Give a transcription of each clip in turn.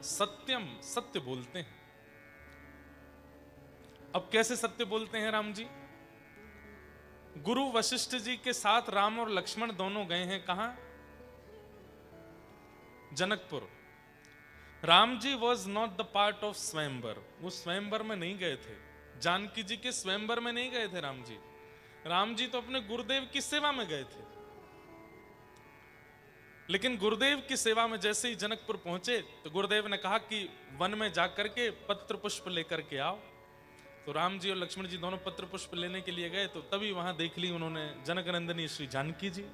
सत्यम, सत्य बोलते हैं। अब कैसे सत्य बोलते हैं राम जी? गुरु वशिष्ठ जी के साथ राम और लक्ष्मण दोनों गए हैं कहां? Janakpur. Ram ji was not the part of swayamvar, वो स्वयंवर में नहीं गए थे। जानकी जी के स्वयंवर में नहीं गए थे राम जी। राम जी तो अपने गुरुदेव की सेवा में गए थे। लेकिन गुरुदेव की सेवा में जैसे ही जनकपुर पहुंचे तो गुरुदेव ने कहा कि वन में जाकर के पत्र पुष्प लेकर के आओ। तो राम जी और लक्ष्मण जी दोनों पत्र पुष्प लेने के लिए गए तो तभी वहां देख ली उन्होंने जनक नंदिनी श्री जानकी जी,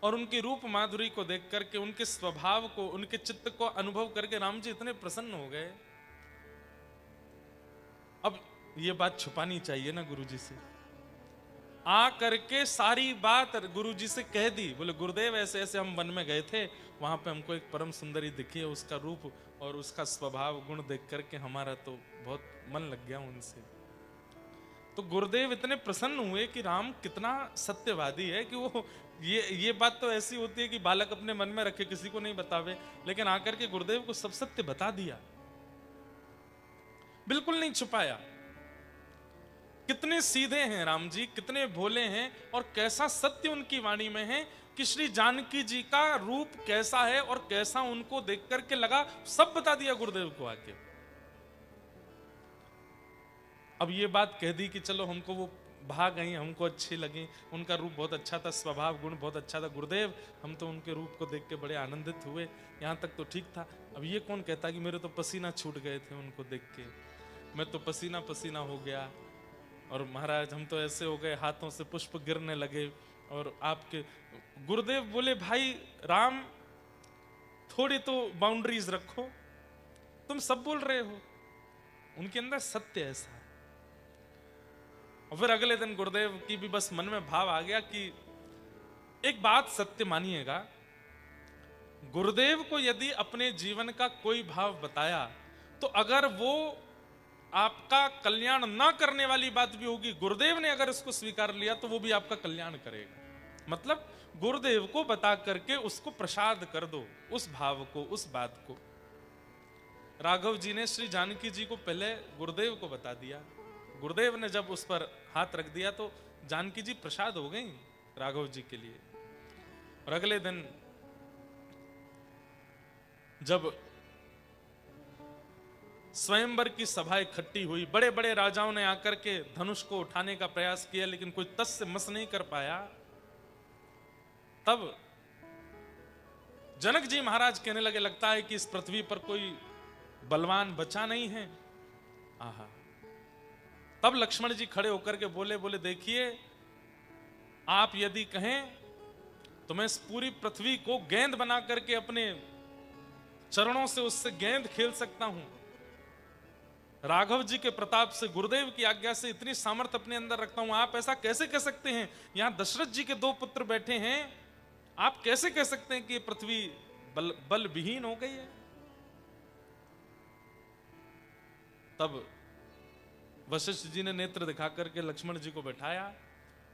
और उनके रूप माधुरी को देख करके, उनके स्वभाव को, उनके चित्त को अनुभव करके राम जी इतने प्रसन्न हो गए। अब ये बात छुपानी चाहिए ना गुरु जी से, आ करके सारी बात गुरु जी से कह दी। बोले गुरुदेव ऐसे ऐसे हम वन में गए थे, वहां पे हमको एक परम सुंदरी दिखी है, उसका रूप और उसका स्वभाव गुण देख करके हमारा तो बहुत मन लग गया उनसे। तो गुरुदेव इतने प्रसन्न हुए कि राम कितना सत्यवादी है कि वो ये बात तो ऐसी होती है कि बालक अपने मन में रखे, किसी को नहीं बतावे, लेकिन आकर के गुरुदेव को सब सत्य बता दिया, बिल्कुल नहीं छुपाया। कितने सीधे हैं राम जी, कितने भोले हैं, और कैसा सत्य उनकी वाणी में है कि श्री जानकी जी का रूप कैसा है और कैसा उनको देख करके लगा, सब बता दिया गुरुदेव को आके। अब ये बात कह दी कि चलो हमको वो भाग गई, हमको अच्छी लगी, उनका रूप बहुत अच्छा था, स्वभाव गुण बहुत अच्छा था गुरुदेव, हम तो उनके रूप को देख के बड़े आनंदित हुए, यहां तक तो ठीक था। अब ये कौन कहता कि मेरे तो पसीना छूट गए थे उनको देख के, मैं तो पसीना पसीना हो गया, और महाराज हम तो ऐसे हो गए, हाथों से पुष्प गिरने लगे। और आपके गुरुदेव बोले भाई राम, थोड़ी तो बाउंड्रीज रखो, तुम सब बोल रहे हो। उनके अंदर सत्य ऐसा है। और फिर अगले दिन गुरुदेव की भी बस मन में भाव आ गया कि एक बात सत्य मानिएगा, गुरुदेव को यदि अपने जीवन का कोई भाव बताया तो अगर वो आपका कल्याण ना करने वाली बात भी होगी, गुरुदेव ने अगर इसको स्वीकार लिया तो वो भी आपका कल्याण करेगा। मतलब गुरुदेव को बता करके उसको प्रसाद कर दो, उस भाव को, उस बात को। राघव जी ने श्री जानकी जी को पहले गुरुदेव को बता दिया, गुरुदेव ने जब उस पर हाथ रख दिया तो जानकी जी प्रसाद हो गई राघव जी के लिए। और अगले दिन जब स्वयंवर की सभा इकट्ठी हुई, बड़े बड़े राजाओं ने आकर के धनुष को उठाने का प्रयास किया, लेकिन कोई तस से मस नहीं कर पाया। तब जनक जी महाराज कहने लगे, लगता है कि इस पृथ्वी पर कोई बलवान बचा नहीं है। आहा। तब लक्ष्मण जी खड़े होकर के बोले देखिए, आप यदि कहें तो मैं इस पूरी पृथ्वी को गेंद बना करके अपने चरणों से उससे गेंद खेल सकता हूं। राघव जी के प्रताप से, गुरुदेव की आज्ञा से इतनी सामर्थ्य अपने अंदर रखता हूं। आप ऐसा कैसे कह सकते हैं? यहां दशरथ जी के 2 पुत्र बैठे हैं, आप कैसे कह सकते हैं कि ये पृथ्वी बल विहीन हो गई है? तब वशिष्ठ जी ने नेत्र दिखा करके लक्ष्मण जी को बैठाया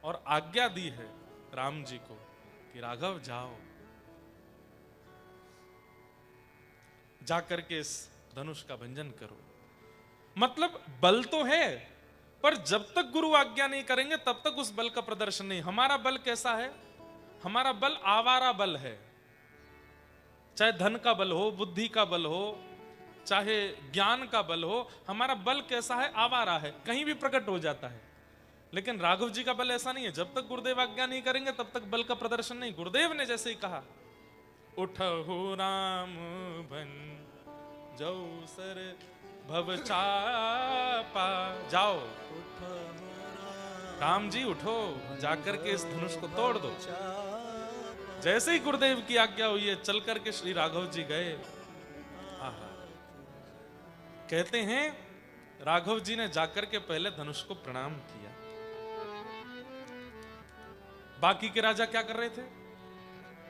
और आज्ञा दी है राम जी को कि राघव जाओ, जाकर के इस धनुष का भंजन करो। मतलब बल तो है, पर जब तक गुरु आज्ञा नहीं करेंगे तब तक उस बल का प्रदर्शन नहीं। हमारा बल कैसा है? हमारा बल आवारा बल है, चाहे धन का बल हो, बुद्धि का बल हो, चाहे ज्ञान का बल हो, हमारा बल कैसा है? आवारा है, कहीं भी प्रकट हो जाता है। लेकिन राघव जी का बल ऐसा नहीं है, जब तक गुरुदेव आज्ञा नहीं करेंगे तब तक बल का प्रदर्शन नहीं। गुरुदेव ने जैसे ही कहा, उठहु राम बन जाऊ सर भव चापा, जाओ राम जी उठो, जाकर के इस धनुष को तोड़ दो। जैसे ही गुरुदेव की आज्ञा हुई है, चल करके श्री राघव जी गए। आहा। कहते हैं राघव जी ने जाकर के पहले धनुष को प्रणाम किया। बाकी के राजा क्या कर रहे थे?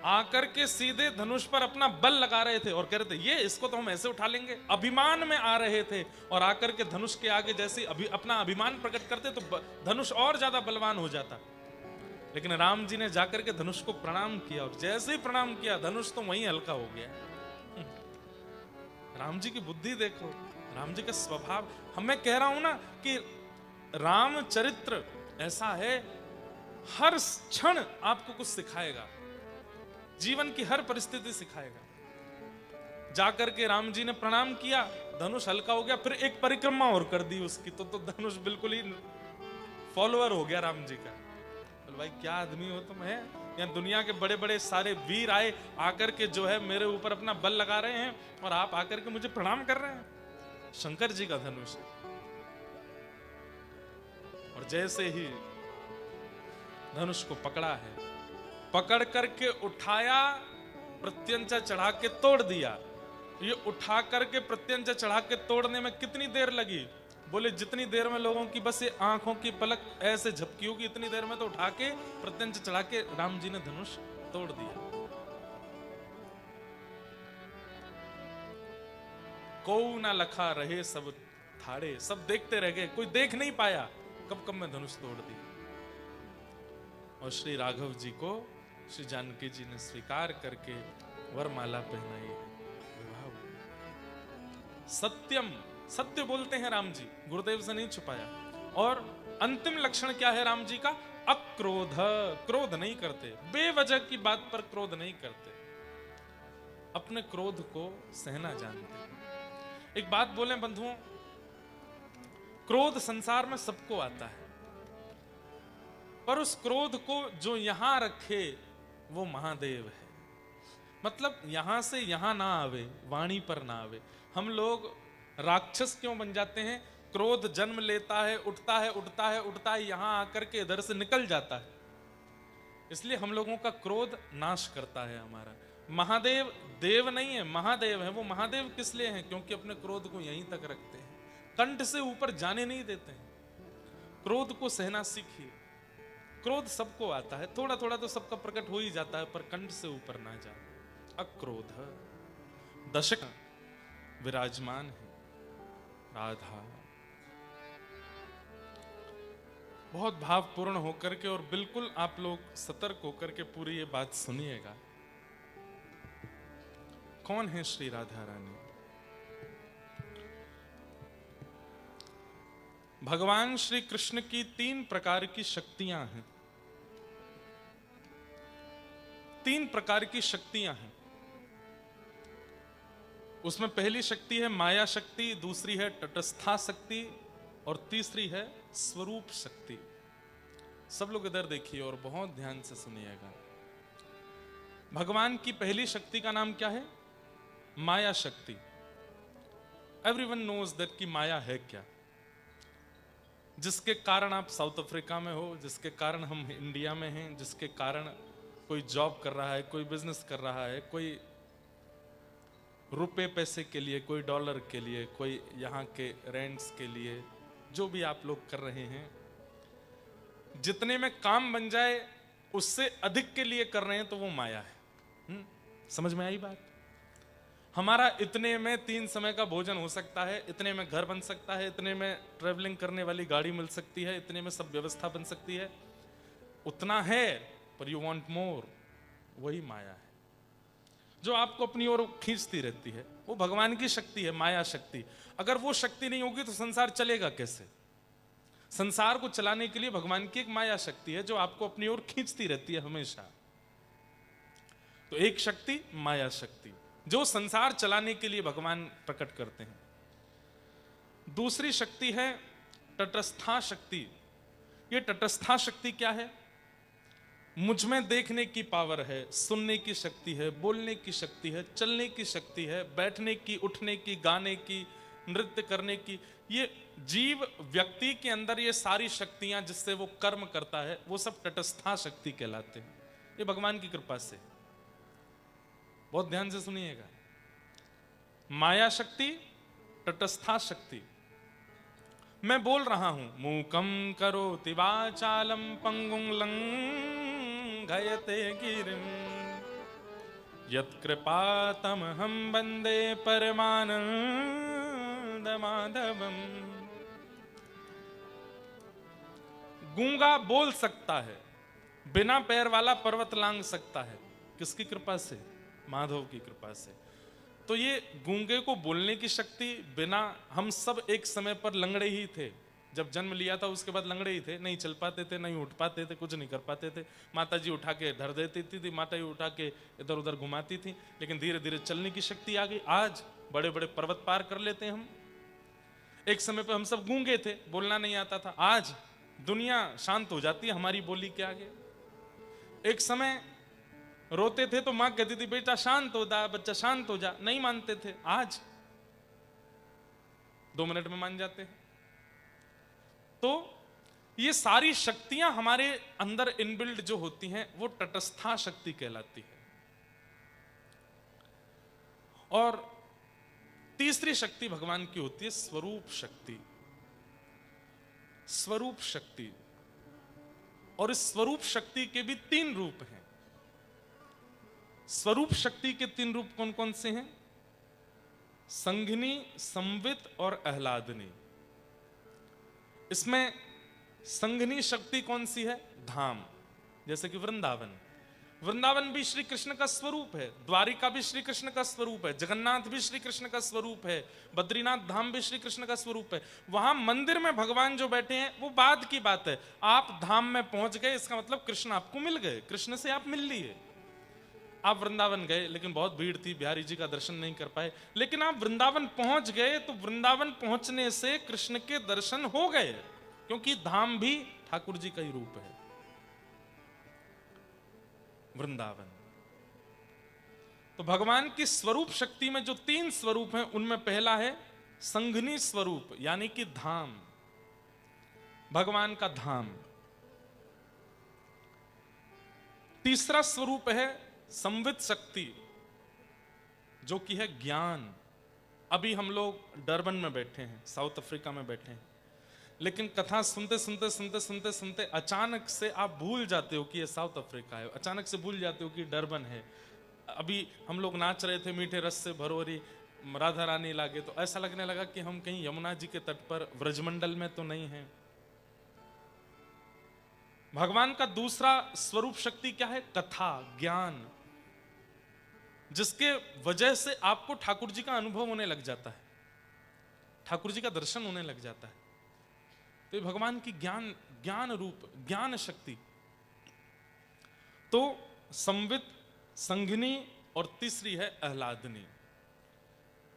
आकर के सीधे धनुष पर अपना बल लगा रहे थे और कह रहे थे ये, इसको तो हम ऐसे उठा लेंगे। अभिमान में आ रहे थे और आकर के धनुष के आगे जैसे अपना अभिमान प्रकट करते तो धनुष और ज्यादा बलवान हो जाता। लेकिन राम जी ने जाकर के धनुष को प्रणाम किया, और जैसे ही प्रणाम किया धनुष तो वहीं हल्का हो गया। राम जी की बुद्धि देखो, राम जी का स्वभाव। मैं कह रहा हूं ना कि रामचरित्र ऐसा है, हर क्षण आपको कुछ सिखाएगा, जीवन की हर परिस्थिति सिखाएगा। जाकर के राम जी ने प्रणाम किया, धनुष हल्का हो गया, फिर एक परिक्रमा और कर दी उसकी, तो धनुष बिल्कुल ही फॉलोअर हो गया राम जी का। बोल भाई क्या आदमी हो तुम, है यहाँ दुनिया के बड़े बड़े सारे वीर आए, आकर के जो है मेरे ऊपर अपना बल लगा रहे हैं, और आप आकर के मुझे प्रणाम कर रहे हैं। शंकर जी का धनुष है। और जैसे ही धनुष को पकड़ा है, पकड़ करके उठाया, प्रत्यंचा चढ़ा के तोड़ दिया। ये उठा करके प्रत्यंचा चढ़ा के तोड़ने में कितनी देर लगी? बोले जितनी देर में लोगों की बस ये आंखों की पलक ऐसे झपकी होगी, इतनी देर में तो उठा के प्रत्यंचा चढ़ा के राम जी ने धनुष तोड़ दिया। को ना लखा रहे सब थाड़े, सब देखते रह गए, कोई देख नहीं पाया कब कब मैं धनुष तोड़ दी। और श्री राघव जी को श्री जानकी जी ने स्वीकार करके वरमाला पहनाई है, विवाह हुआ। सत्यम, सत्य बोलते हैं राम जी, गुरुदेव से नहीं छुपाया। और अंतिम लक्षण क्या है राम जी का? अक्रोध, क्रोध नहीं करते, बेवजह की बात पर क्रोध नहीं करते, अपने क्रोध को सहना जानते हैं। एक बात बोलें बंधुओं, क्रोध संसार में सबको आता है, पर उस क्रोध को जो यहां रखे वो महादेव है। मतलब यहां से यहां ना आवे, वाणी पर ना आवे। हम लोग राक्षस क्यों बन जाते हैं? क्रोध जन्म लेता है, उठता है, उठता है, उठता है, यहां आकर के इधर से निकल जाता है। इसलिए हम लोगों का क्रोध नाश करता है हमारा। महादेव देव नहीं है, महादेव है। वो महादेव किस लिए हैं? क्योंकि अपने क्रोध को यहीं तक रखते हैं, कंठ से ऊपर जाने नहीं देते हैं। क्रोध को सहना सीखिए। क्रोध सबको आता है, थोड़ा थोड़ा तो सबका प्रकट हो ही जाता है, पर कंठ से ऊपर ना जाए। अक्रोध दशक विराजमान है राधा। बहुत भावपूर्ण होकर के और बिल्कुल आप लोग सतर्क होकर के पूरी ये बात सुनिएगा। कौन है श्री राधा रानी? भगवान श्री कृष्ण की 3 प्रकार की शक्तियां हैं। 3 प्रकार की शक्तियां हैं। उसमें पहली शक्ति है माया शक्ति, दूसरी है तटस्था शक्ति, और तीसरी है स्वरूप शक्ति। सब लोग इधर देखिए और बहुत ध्यान से सुनिएगा। भगवान की पहली शक्ति का नाम क्या है? माया शक्ति। एवरीवन नोज दैट कि माया है क्या, जिसके कारण आप साउथ अफ्रीका में हो, जिसके कारण हम इंडिया में हैं, जिसके कारण कोई जॉब कर रहा है, कोई बिजनेस कर रहा है, कोई रुपए पैसे के लिए, कोई डॉलर के लिए, कोई यहाँ के रेंट्स के लिए, जो भी आप लोग कर रहे हैं, जितने में काम बन जाए उससे अधिक के लिए कर रहे हैं, तो वो माया है। समझ में आई बात? हमारा इतने में 3 समय का भोजन हो सकता है, इतने में घर बन सकता है, इतने में ट्रेवलिंग करने वाली गाड़ी मिल सकती है, इतने में सब व्यवस्था बन सकती है। उतना है, पर यू वांट मोर, वही माया है जो आपको अपनी ओर खींचती रहती है। वो भगवान की शक्ति है, माया शक्ति। अगर वो शक्ति नहीं होगी तो संसार चलेगा कैसे? संसार को चलाने के लिए भगवान की एक माया शक्ति है जो आपको अपनी ओर खींचती रहती है हमेशा। तो एक शक्ति माया शक्ति जो संसार चलाने के लिए भगवान प्रकट करते हैं। दूसरी शक्ति है तटस्था शक्ति। ये तटस्था शक्ति क्या है? मुझ में देखने की पावर है, सुनने की शक्ति है, बोलने की शक्ति है, चलने की शक्ति है, बैठने की, उठने की, गाने की, नृत्य करने की। ये जीव व्यक्ति के अंदर ये सारी शक्तियां जिससे वो कर्म करता है, वो सब तटस्था शक्ति कहलाते हैं। ये भगवान की कृपा से। बहुत ध्यान से सुनिएगा। माया शक्ति, तटस्था शक्ति। मैं बोल रहा हूं, मूकम करोति वाचालम पंगुं लंघयते गिरिम यत्कृपातमहं वन्दे परमानंद माधवम। गूंगा बोल सकता है, बिना पैर वाला पर्वत लांघ सकता है। किसकी कृपा से? माधव की कृपा से। तो ये गूंगे को बोलने की शक्ति बिना, हम सब एक समय पर लंगड़े ही थे। जब जन्म लिया था उसके बाद लंगड़े ही थे, नहीं चल पाते थे, नहीं उठ पाते थे, कुछ नहीं कर पाते थे। माता जी उठा के धर देती थी, माता जी उठा के इधर उधर घुमाती थी, लेकिन धीरे धीरे चलने की शक्ति आ गई। आज बड़े बड़े पर्वत पार कर लेते हैं हम। एक समय पे हम सब गूंगे थे, बोलना नहीं आता था। आज दुनिया शांत हो जाती है हमारी बोली के आगे। एक समय रोते थे तो मां कहती थी बेटा शांत हो जा, बच्चा शांत हो जा, नहीं मानते थे। आज 2 मिनट में मान जाते हैं। तो ये सारी शक्तियां हमारे अंदर इनबिल्ड जो होती हैं वो तटस्था शक्ति कहलाती है। और तीसरी शक्ति भगवान की होती है स्वरूप शक्ति। स्वरूप शक्ति, और इस स्वरूप शक्ति के भी 3 रूप हैं। स्वरूप शक्ति के 3 रूप कौन कौन से हैं? संघिनी, संवित और आह्लादनी। इसमें संघिनी शक्ति कौन सी है? धाम, जैसे कि वृंदावन। वृंदावन भी श्री कृष्ण का स्वरूप है, द्वारिका भी श्री कृष्ण का स्वरूप है, जगन्नाथ भी श्री कृष्ण का स्वरूप है, बद्रीनाथ धाम भी श्री कृष्ण का स्वरूप है। वहां मंदिर में भगवान जो बैठे हैं वो बाद की बात है। आप धाम में पहुंच गए, इसका मतलब कृष्ण आपको मिल गए, कृष्ण से आप मिल लिए। आप वृंदावन गए लेकिन बहुत भीड़ थी, बिहारी जी का दर्शन नहीं कर पाए, लेकिन आप वृंदावन पहुंच गए तो वृंदावन पहुंचने से कृष्ण के दर्शन हो गए, क्योंकि धाम भी ठाकुर जी का ही रूप है, वृंदावन। तो भगवान की स्वरूप शक्ति में जो 3 स्वरूप हैं उनमें पहला है संघिनी स्वरूप, यानी कि धाम, भगवान का धाम। तीसरा स्वरूप है संवित शक्ति, जो कि है ज्ञान। अभी हम लोग डरबन में बैठे हैं, साउथ अफ्रीका में बैठे हैं, लेकिन कथा सुनते सुनते सुनते सुनते सुनते अचानक से आप भूल जाते हो कि ये साउथ अफ्रीका है, अचानक से भूल जाते हो कि डरबन है। अभी हम लोग नाच रहे थे मीठे रस से भरोरी राधा रानी लागे, तो ऐसा लगने लगा कि हम कहीं यमुना जी के तट पर व्रजमंडल में तो नहीं हैं। भगवान का दूसरा स्वरूप शक्ति क्या है? कथा, ज्ञान, जिसके वजह से आपको ठाकुर जी का अनुभव होने लग जाता है, ठाकुर जी का दर्शन होने लग जाता है। तो भगवान की ज्ञान रूप, ज्ञान शक्ति। तो संवित, संघिनी और तीसरी है आह्लादनी।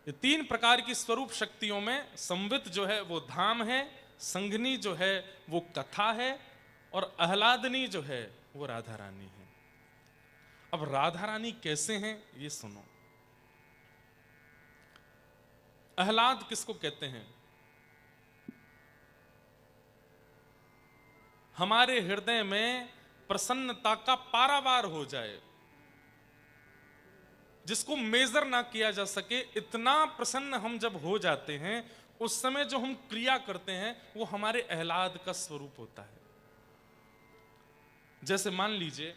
ये 3 प्रकार की स्वरूप शक्तियों में संवित जो है वो धाम है, संघिनी जो है वो कथा है, और आह्लादनी जो है वो राधा रानी है। अब राधा रानी कैसे हैं ये सुनो। आह्लाद किसको कहते हैं? हमारे हृदय में प्रसन्नता का पारावार हो जाए, जिसको मेजर ना किया जा सके, इतना प्रसन्न हम जब हो जाते हैं, उस समय जो हम क्रिया करते हैं वो हमारे आह्लाद का स्वरूप होता है। जैसे मान लीजिए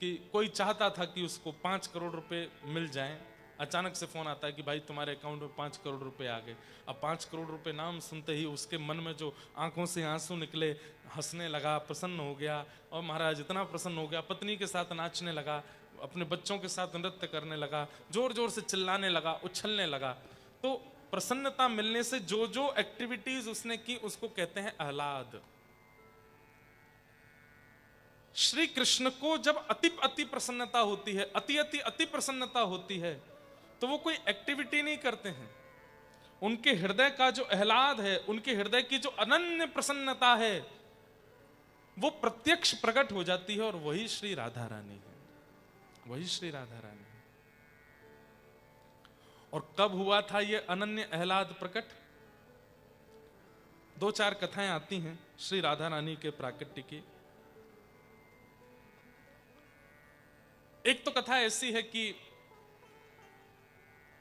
कि कोई चाहता था कि उसको 5 करोड़ रुपए मिल जाएं, अचानक से फोन आता है कि भाई तुम्हारे अकाउंट में 5 करोड़ रुपए आ गए। अब 5 करोड़ रुपए नाम सुनते ही उसके मन में जो आंखों से आंसू निकले, हंसने लगा, प्रसन्न हो गया, और महाराज इतना प्रसन्न हो गया, पत्नी के साथ नाचने लगा, अपने बच्चों के साथ नृत्य करने लगा, जोर जोर से चिल्लाने लगा, उछलने लगा। तो प्रसन्नता मिलने से जो जो एक्टिविटीज उसने की उसको कहते हैं आह्लाद। श्री कृष्ण को जब अति अति प्रसन्नता होती है, अति अति अति प्रसन्नता होती है, तो वो कोई एक्टिविटी नहीं करते हैं। उनके हृदय का जो आह्लाद है, उनके हृदय की जो अनन्य प्रसन्नता है, वो प्रत्यक्ष प्रकट हो जाती है, और वही श्री राधा रानी है, वही श्री राधा रानी है। और कब हुआ था ये अनन्य आह्लाद प्रकट? 2-4 कथाएं आती हैं श्री राधा रानी के प्राकट्य की। एक तो कथा ऐसी है कि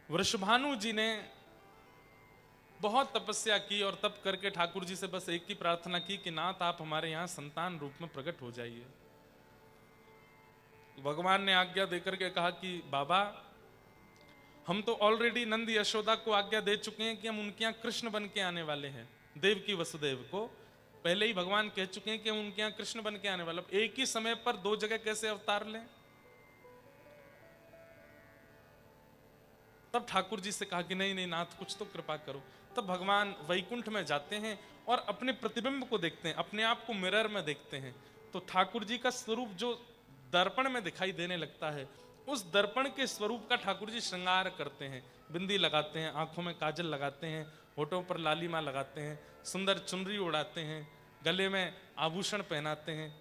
वृषभानु जी ने बहुत तपस्या की, और तप करके ठाकुर जी से बस एक ही प्रार्थना की कि नाथ आप हमारे यहां संतान रूप में प्रकट हो जाइए। भगवान ने आज्ञा देकर के कहा कि बाबा हम तो ऑलरेडी नंद यशोदा को आज्ञा दे चुके हैं कि हम उनके यहां कृष्ण बन के आने वाले हैं। देवकी वसुदेव को पहले ही भगवान कह चुके हैं कि हम उनके यहां कृष्ण बन के आने वाले। एक ही समय पर 2 जगह कैसे अवतार लें? तब ठाकुर जी से कहा कि नहीं नहीं नाथ, कुछ तो कृपा करो। तब भगवान वैकुंठ में जाते हैं और अपने प्रतिबिंब को देखते हैं, अपने आप को मिरर में देखते हैं। तो ठाकुर जी का स्वरूप जो दर्पण में दिखाई देने लगता है, उस दर्पण के स्वरूप का ठाकुर जी श्रृंगार करते हैं। बिंदी लगाते हैं, आंखों में काजल लगाते हैं, होठों पर लालिमा लगाते हैं, सुंदर चुनरी उड़ाते हैं, गले में आभूषण पहनाते हैं।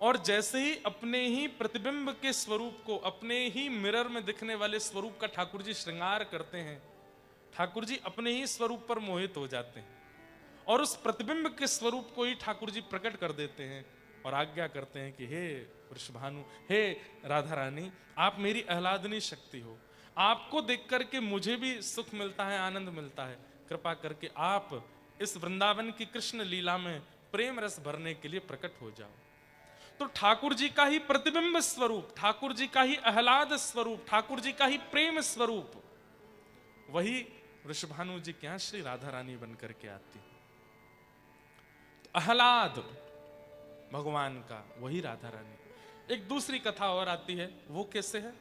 और जैसे ही अपने ही प्रतिबिंब के स्वरूप को, अपने ही मिरर में दिखने वाले स्वरूप का ठाकुर जी श्रृंगार करते हैं, ठाकुर जी अपने ही स्वरूप पर मोहित हो जाते हैं और उस प्रतिबिंब के स्वरूप को ही ठाकुर जी प्रकट कर देते हैं और आज्ञा करते हैं कि हे वृषभानु, हे राधा रानी, आप मेरी आह्लादनी शक्ति हो, आपको देख करके मुझे भी सुख मिलता है, आनंद मिलता है, कृपा करके आप इस वृंदावन की कृष्ण लीला में प्रेम रस भरने के लिए प्रकट हो जाओ। तो ठाकुर जी का ही प्रतिबिंब स्वरूप, ठाकुर जी का ही आह्लाद स्वरूप, ठाकुर जी का ही प्रेम स्वरूप, वही वृषभानु जी के यहां श्री राधा रानी बनकर के आती। तो आह्लाद भगवान का वही राधा रानी। एक दूसरी कथा और आती है, वो कैसे है?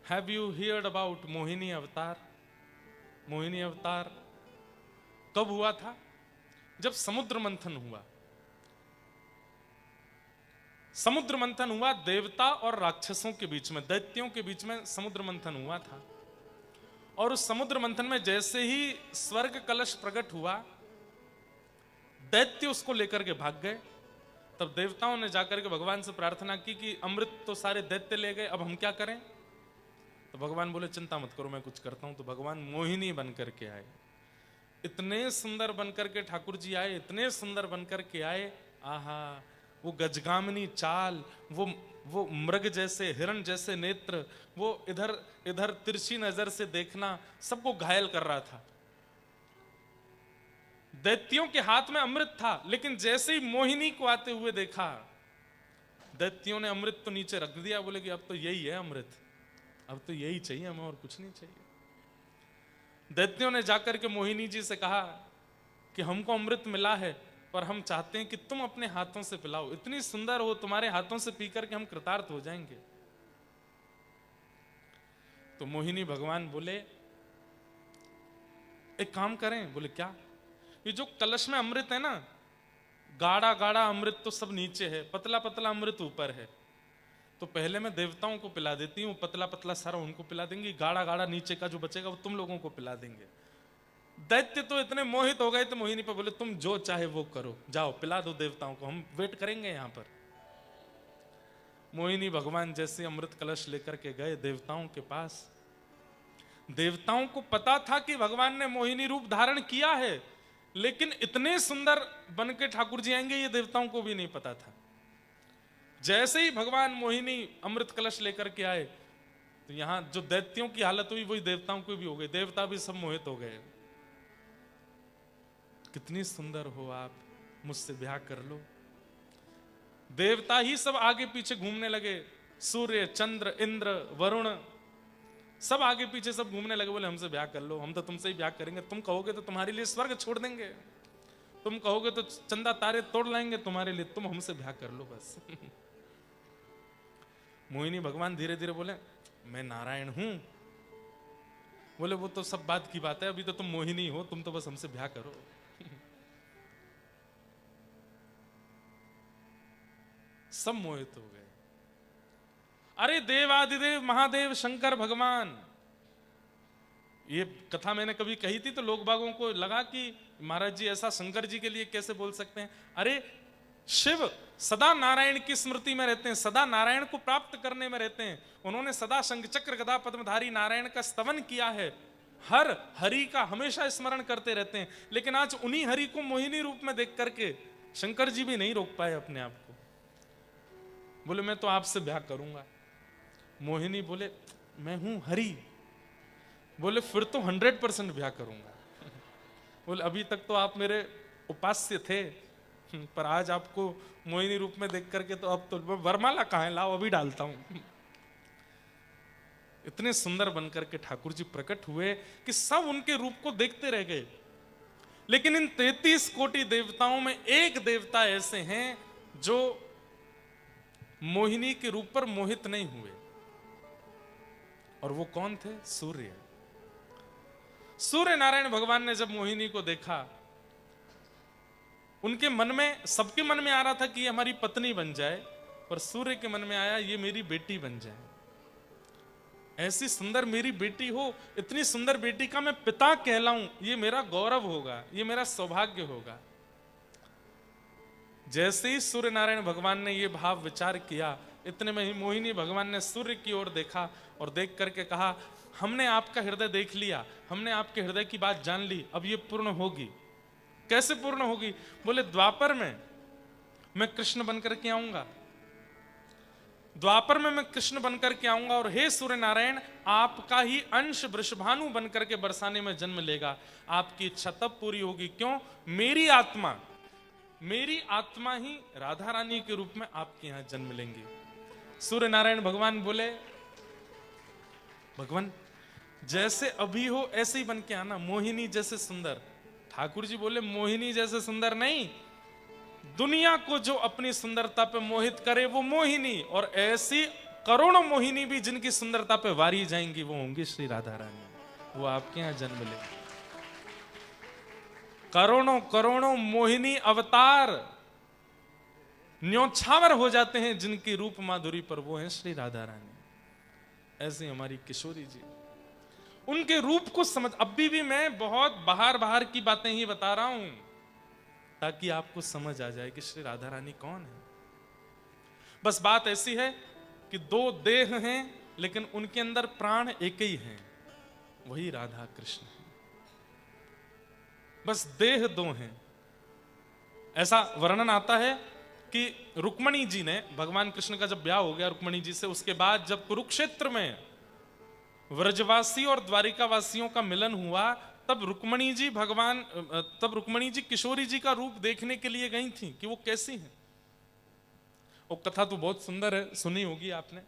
Have you heard about Mohini अवतार? मोहिनी अवतार कब हुआ था? जब समुद्र मंथन हुआ। समुद्र मंथन हुआ देवता और राक्षसों के बीच में, दैत्यों के बीच में समुद्र मंथन हुआ था। और उस समुद्र मंथन में जैसे ही स्वर्ग कलश प्रकट हुआ, दैत्य उसको लेकर के भाग गए। तब देवताओं ने जाकर के भगवान से प्रार्थना की कि अमृत तो सारे दैत्य ले गए, अब हम क्या करें? तो भगवान बोले चिंता मत करो, मैं कुछ करता हूं। तो भगवान मोहिनी बनकर के आए, इतने सुंदर बनकर के ठाकुर जी आए, इतने सुंदर बनकर के आए, आहा, वो गजगामिनी चाल, वो मृग जैसे, हिरण जैसे नेत्र, वो इधर इधर तिरछी नजर से देखना सबको घायल कर रहा था। दैत्यों के हाथ में अमृत था, लेकिन जैसे ही मोहिनी को आते हुए देखा, दैत्यों ने अमृत तो नीचे रख दिया, बोले कि अब तो यही है अमृत, अब तो यही चाहिए हमें, और कुछ नहीं चाहिए। दैत्यों ने जाकर के मोहिनी जी से कहा कि हमको अमृत मिला है, पर हम चाहते हैं कि तुम अपने हाथों से पिलाओ, इतनी सुंदर हो, तुम्हारे हाथों से पी करके हम कृतार्थ हो जाएंगे। तो मोहिनी भगवान बोले एक काम करें। बोले क्या? ये जो कलश में अमृत है ना, गाढ़ा गाढ़ा अमृत तो सब नीचे है, पतला पतला अमृत ऊपर है, तो पहले मैं देवताओं को पिला देती हूँ, पतला पतला सारा उनको पिला देंगी, गाढ़ा गाढ़ा नीचे का जो बचेगा वो तुम लोगों को पिला देंगे। दैत्य तो इतने मोहित हो गए, तो मोहिनी पर बोले तुम जो चाहे वो करो, जाओ पिला दो देवताओं को, हम वेट करेंगे यहाँ पर। मोहिनी भगवान जैसे अमृत कलश लेकर के गए देवताओं के पास, देवताओं को पता था कि भगवान ने मोहिनी रूप धारण किया है, लेकिन इतने सुंदर बन के ठाकुर जी आएंगे ये देवताओं को भी नहीं पता था। जैसे ही भगवान मोहिनी अमृत कलश लेकर के आए, तो यहां जो दैत्यों की हालत हुई वही देवताओं को भी हो गई, देवता भी सब मोहित हो गए। कितनी सुंदर हो आप, मुझसे ब्याह कर लो। देवता ही सब आगे पीछे घूमने लगे, सूर्य, चंद्र, इंद्र, वरुण सब आगे पीछे सब घूमने लगे, बोले हमसे ब्याह कर लो, हम तो तुमसे ही ब्याह करेंगे, तुम कहोगे तो तुम्हारे लिए स्वर्ग छोड़ देंगे, तुम कहोगे तो चंदा तारे तोड़ लाएंगे तुम्हारे लिए, तुम हमसे ब्याह कर लो बस। मोहिनी भगवान धीरे धीरे बोले मैं नारायण हूं। बोले वो तो सब बात की बात है, अभी तो तुम मोहिनी हो, तुम तो बस हमसे ब्याह करो। सब मोहित हो गए। अरे देवादिदेव महादेव शंकर भगवान, ये कथा मैंने कभी कही थी तो लोग बागों को लगा कि महाराज जी ऐसा शंकर जी के लिए कैसे बोल सकते हैं। अरे शिव सदा नारायण की स्मृति में रहते हैं, सदा नारायण को प्राप्त करने में रहते हैं, उन्होंने सदा शंख चक्र गदा पद्मधारी नारायण का स्तवन किया है, हर हरि का हमेशा स्मरण करते रहते हैं, लेकिन आज उन्हीं हरि को मोहिनी रूप में देख करके शंकर जी भी नहीं रोक पाए अपने आप को। बोले मैं तो आपसे ब्याह करूंगा। मोहिनी बोले मैं हूं हरि। बोले फिर तो 100% ब्याह करूंगा। बोले अभी तक तो आप मेरे उपास्य थे, पर आज आपको मोहिनी रूप में देख करके तो अब तो वरमाला कहाँ है, लाओ अभी डालता हूं। इतने सुंदर बनकर के ठाकुर जी प्रकट हुए कि सब उनके रूप को देखते रह गए। लेकिन इन 33 कोटि देवताओं में एक देवता ऐसे हैं जो मोहिनी के रूप पर मोहित नहीं हुए। और वो कौन थे? सूर्य। सूर्य नारायण भगवान ने जब मोहिनी को देखा, उनके मन में, सबके मन में आ रहा था कि ये हमारी पत्नी बन जाए, पर सूर्य के मन में आया ये मेरी बेटी बन जाए। ऐसी सुंदर मेरी बेटी हो, इतनी सुंदर बेटी का मैं पिता कहलाऊं, ये मेरा गौरव होगा, ये मेरा सौभाग्य होगा। जैसे ही सूर्य नारायण भगवान ने ये भाव विचार किया, इतने में ही मोहिनी भगवान ने सूर्य की ओर देखा और देख करके कहा, हमने आपका हृदय देख लिया, हमने आपके हृदय की बात जान ली, अब ये पूर्ण होगी। कैसे पूर्ण होगी? बोले द्वापर में मैं कृष्ण बनकर के आऊंगा, द्वापर में मैं कृष्ण बनकर के आऊंगा, और हे सूर्य नारायण, आपका ही अंश वृषभानु बनकर के बरसाने में जन्म लेगा। आपकी इच्छा तब पूरी होगी। क्यों? मेरी आत्मा ही राधा रानी के रूप में आपके यहां जन्म लेंगी। सूर्य नारायण भगवान बोले, भगवान जैसे अभी हो ऐसे ही बन के आना, मोहिनी जैसे सुंदर। ठाकुर जी बोले, मोहिनी जैसे सुंदर नहीं, दुनिया को जो अपनी सुंदरता पे मोहित करे वो मोहिनी, और ऐसी करोड़ों मोहिनी भी जिनकी सुंदरता पे वारी जाएंगी वो होंगी श्री राधा रानी। वो आपके यहां जन्म लेंगे। करोड़ों करोड़ों मोहिनी अवतार न्योछावर हो जाते हैं जिनकी रूप माधुरी पर, वो है श्री राधा रानी। ऐसी हमारी किशोरी जी, उनके रूप को समझ, अभी भी मैं बहुत बाहर की बातें ही बता रहा हूं ताकि आपको समझ आ जाए कि श्री राधा रानी कौन है। बस बात ऐसी है कि दो देह हैं लेकिन उनके अंदर प्राण एक ही हैं, वही राधा कृष्ण है। बस देह दो हैं। ऐसा वर्णन आता है कि रुक्मणी जी ने, भगवान कृष्ण का जब ब्याह हो गया रुक्मणी जी से, उसके बाद जब कुरुक्षेत्र में व्रजवासी और द्वारिका वासियों का मिलन हुआ, तब रुक्मणी जी किशोरी जी का रूप देखने के लिए गई थी कि वो कैसी हैं। वो कथा तो बहुत सुंदर है, सुनी होगी आपने।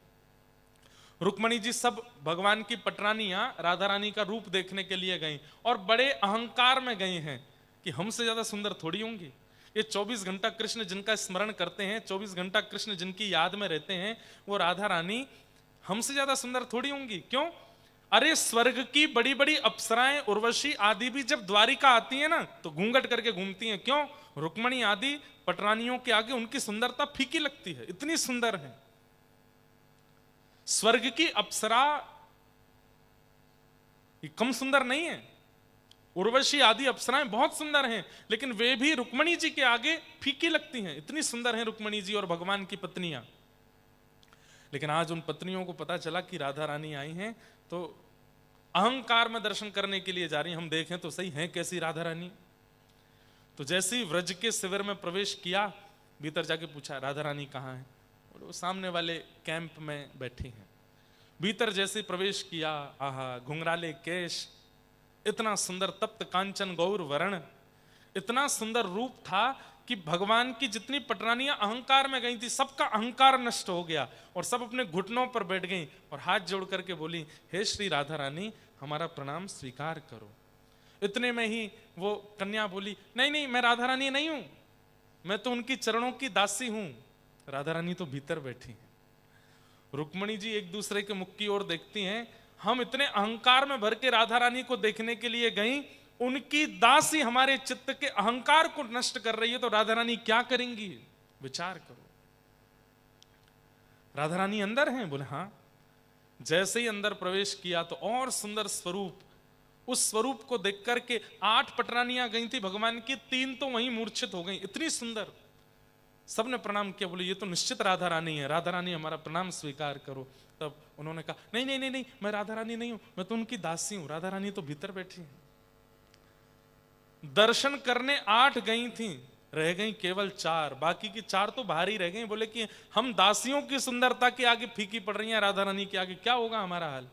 रुक्मणी जी सब भगवान की पटरानियां राधा रानी का रूप देखने के लिए गई, और बड़े अहंकार में गई हैं कि हमसे ज्यादा सुंदर थोड़ी होंगी। ये 24 घंटा कृष्ण जिनका स्मरण करते हैं, 24 घंटा कृष्ण जिनकी याद में रहते हैं, वो राधा रानी हमसे ज्यादा सुंदर थोड़ी होंगी। क्यों? अरे स्वर्ग की बड़ी बड़ी अप्सराएं, उर्वशी आदि भी जब द्वारिका आती है ना तो घूंघट करके घूमती हैं। क्यों? रुक्मणी आदि पटरानियों के आगे उनकी सुंदरता फीकी लगती है, इतनी सुंदर है। स्वर्ग की अप्सरा कम सुंदर नहीं है, उर्वशी आदि अप्सराएं बहुत सुंदर हैं, लेकिन वे भी रुक्मणी जी के आगे फीकी लगती हैं, इतनी सुंदर हैं रुक्मणी जी और भगवान की पत्नियां। लेकिन आज उन पत्नियों को पता चला कि राधा रानी आई हैं, तो अहंकार में दर्शन करने के लिए जा रही हैं। हम देखें तो सही है कैसी राधा रानी। तो जैसे ही व्रज के शिविर में प्रवेश किया, भीतर जाके पूछा राधा रानी कहाँ है? वो सामने वाले कैंप में बैठी हैं। भीतर जैसे प्रवेश किया, आहा घुंघराले केश, इतना सुंदर तप्त कांचन गौर वर्ण, इतना सुंदर रूप था कि भगवान की जितनी पटरानियां अहंकार में गई थी, सबका अहंकार नष्ट हो गया और सब अपने घुटनों पर बैठ गई और हाथ जोड़ करके बोली, हे श्री राधा रानी, हमारा प्रणाम स्वीकार करो। इतने में ही वो कन्या बोली, नहीं नहीं, मैं राधा रानी नहीं हूं, मैं तो उनकी चरणों की दासी हूं। राधा रानी तो भीतर बैठी हैं। रुक्मणी जी एक दूसरे के मुख की ओर देखती हैं, हम इतने अहंकार में भर के राधा रानी को देखने के लिए गई, उनकी दासी हमारे चित्त के अहंकार को नष्ट कर रही है, तो राधा रानी क्या करेंगी? विचार करो। राधा रानी अंदर हैं? बोले हाँ। जैसे ही अंदर प्रवेश किया तो और सुंदर स्वरूप, उस स्वरूप को देख करके 8 पटरानियां गई थी भगवान की, 3 तो वहीं मूर्छित हो गई, इतनी सुंदर। सबने प्रणाम किया, बोले ये तो निश्चित राधा रानी है, राधा रानी हमारा प्रणाम स्वीकार करो। तब उन्होंने कहा, नहीं नहीं नहीं नहीं, मैं राधा रानी नहीं हूं, मैं तो उनकी दासी हूं। राधा रानी तो भीतर बैठी है। दर्शन करने 8 गई थी, रह गई केवल 4, बाकी की 4 तो बाहर ही रह गई। बोले कि हम दासियों की सुंदरता के आगे फीकी पड़ रही हैं, राधा रानी के आगे क्या होगा हमारा हाल।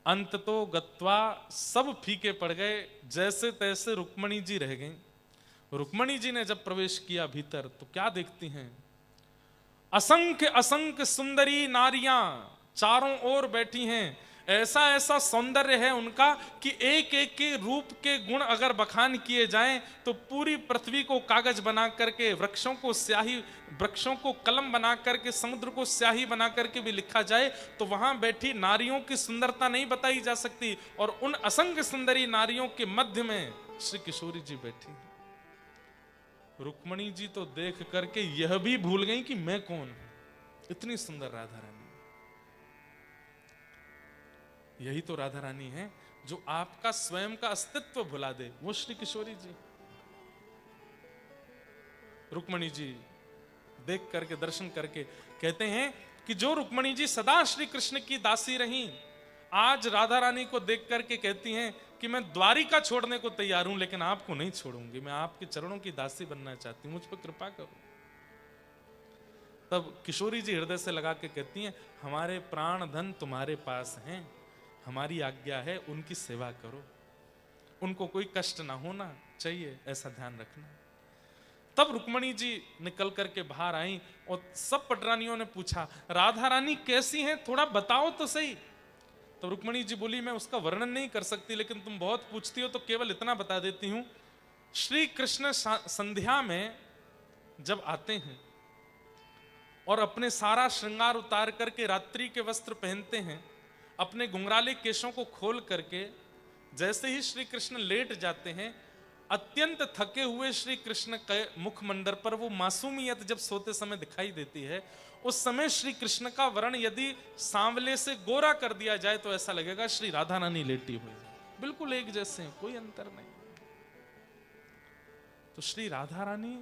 अंत तो गत्वा सब फीके पड़ गए, जैसे तैसे रुक्मणी जी रह गई। रुक्मणी जी ने जब प्रवेश किया भीतर तो क्या देखती हैं? असंख्य असंख्य सुंदरी नारियां चारों ओर बैठी हैं, ऐसा ऐसा सौंदर्य है उनका कि एक एक के रूप के गुण अगर बखान किए जाएं तो पूरी पृथ्वी को कागज बना करके, वृक्षों को स्याही, वृक्षों को कलम बना करके, समुद्र को स्याही बना करके भी लिखा जाए तो वहां बैठी नारियों की सुंदरता नहीं बताई जा सकती। और उन असंख्य सुंदरी नारियों के मध्य में श्री किशोरी जी बैठी। रुक्मणी जी तो देख करके यह भी भूल गई कि मैं कौन हूं। इतनी सुंदर राधा रानी। यही तो राधा रानी है जो आपका स्वयं का अस्तित्व भुला दे, वो श्री किशोरी जी। रुक्मणी जी देख करके, दर्शन करके कहते हैं कि जो रुक्मणी जी सदा श्री कृष्ण की दासी रही, आज राधा रानी को देख करके कहती हैं कि मैं द्वारिका छोड़ने को तैयार हूं लेकिन आपको नहीं छोड़ूंगी, मैं आपके चरणों की दासी बनना चाहती हूं, मुझ पर कृपा करो। तब किशोरी जी हृदय से लगा के कहती हैं, हमारे प्राण धन तुम्हारे पास हैं, हमारी आज्ञा है उनकी सेवा करो, उनको कोई कष्ट ना होना चाहिए, ऐसा ध्यान रखना। तब रुक्मणी जी निकल करके बाहर आई और सब पटरानियों ने पूछा, राधा रानी कैसी हैं, थोड़ा बताओ तो सही। तो रुक्मणी जी बोली, मैं उसका वर्णन नहीं कर सकती, लेकिन तुम बहुत पूछती हो तो केवल इतना बता देती हूं। श्री कृष्ण संध्या में जब आते हैं और अपने सारा श्रृंगार उतार करके रात्रि के वस्त्र पहनते हैं, अपने घुंघराले केशों को खोल करके जैसे ही श्री कृष्ण लेट जाते हैं, अत्यंत थके हुए श्री कृष्ण के मुखमंडल पर वो मासूमियत जब सोते समय दिखाई देती है, उस समय श्री कृष्ण का वर्ण यदि सांवले से गोरा कर दिया जाए तो ऐसा लगेगा श्री राधा रानी लेटी हुई है, बिल्कुल एक जैसे हैं, कोई अंतर नहीं। तो श्री राधा रानी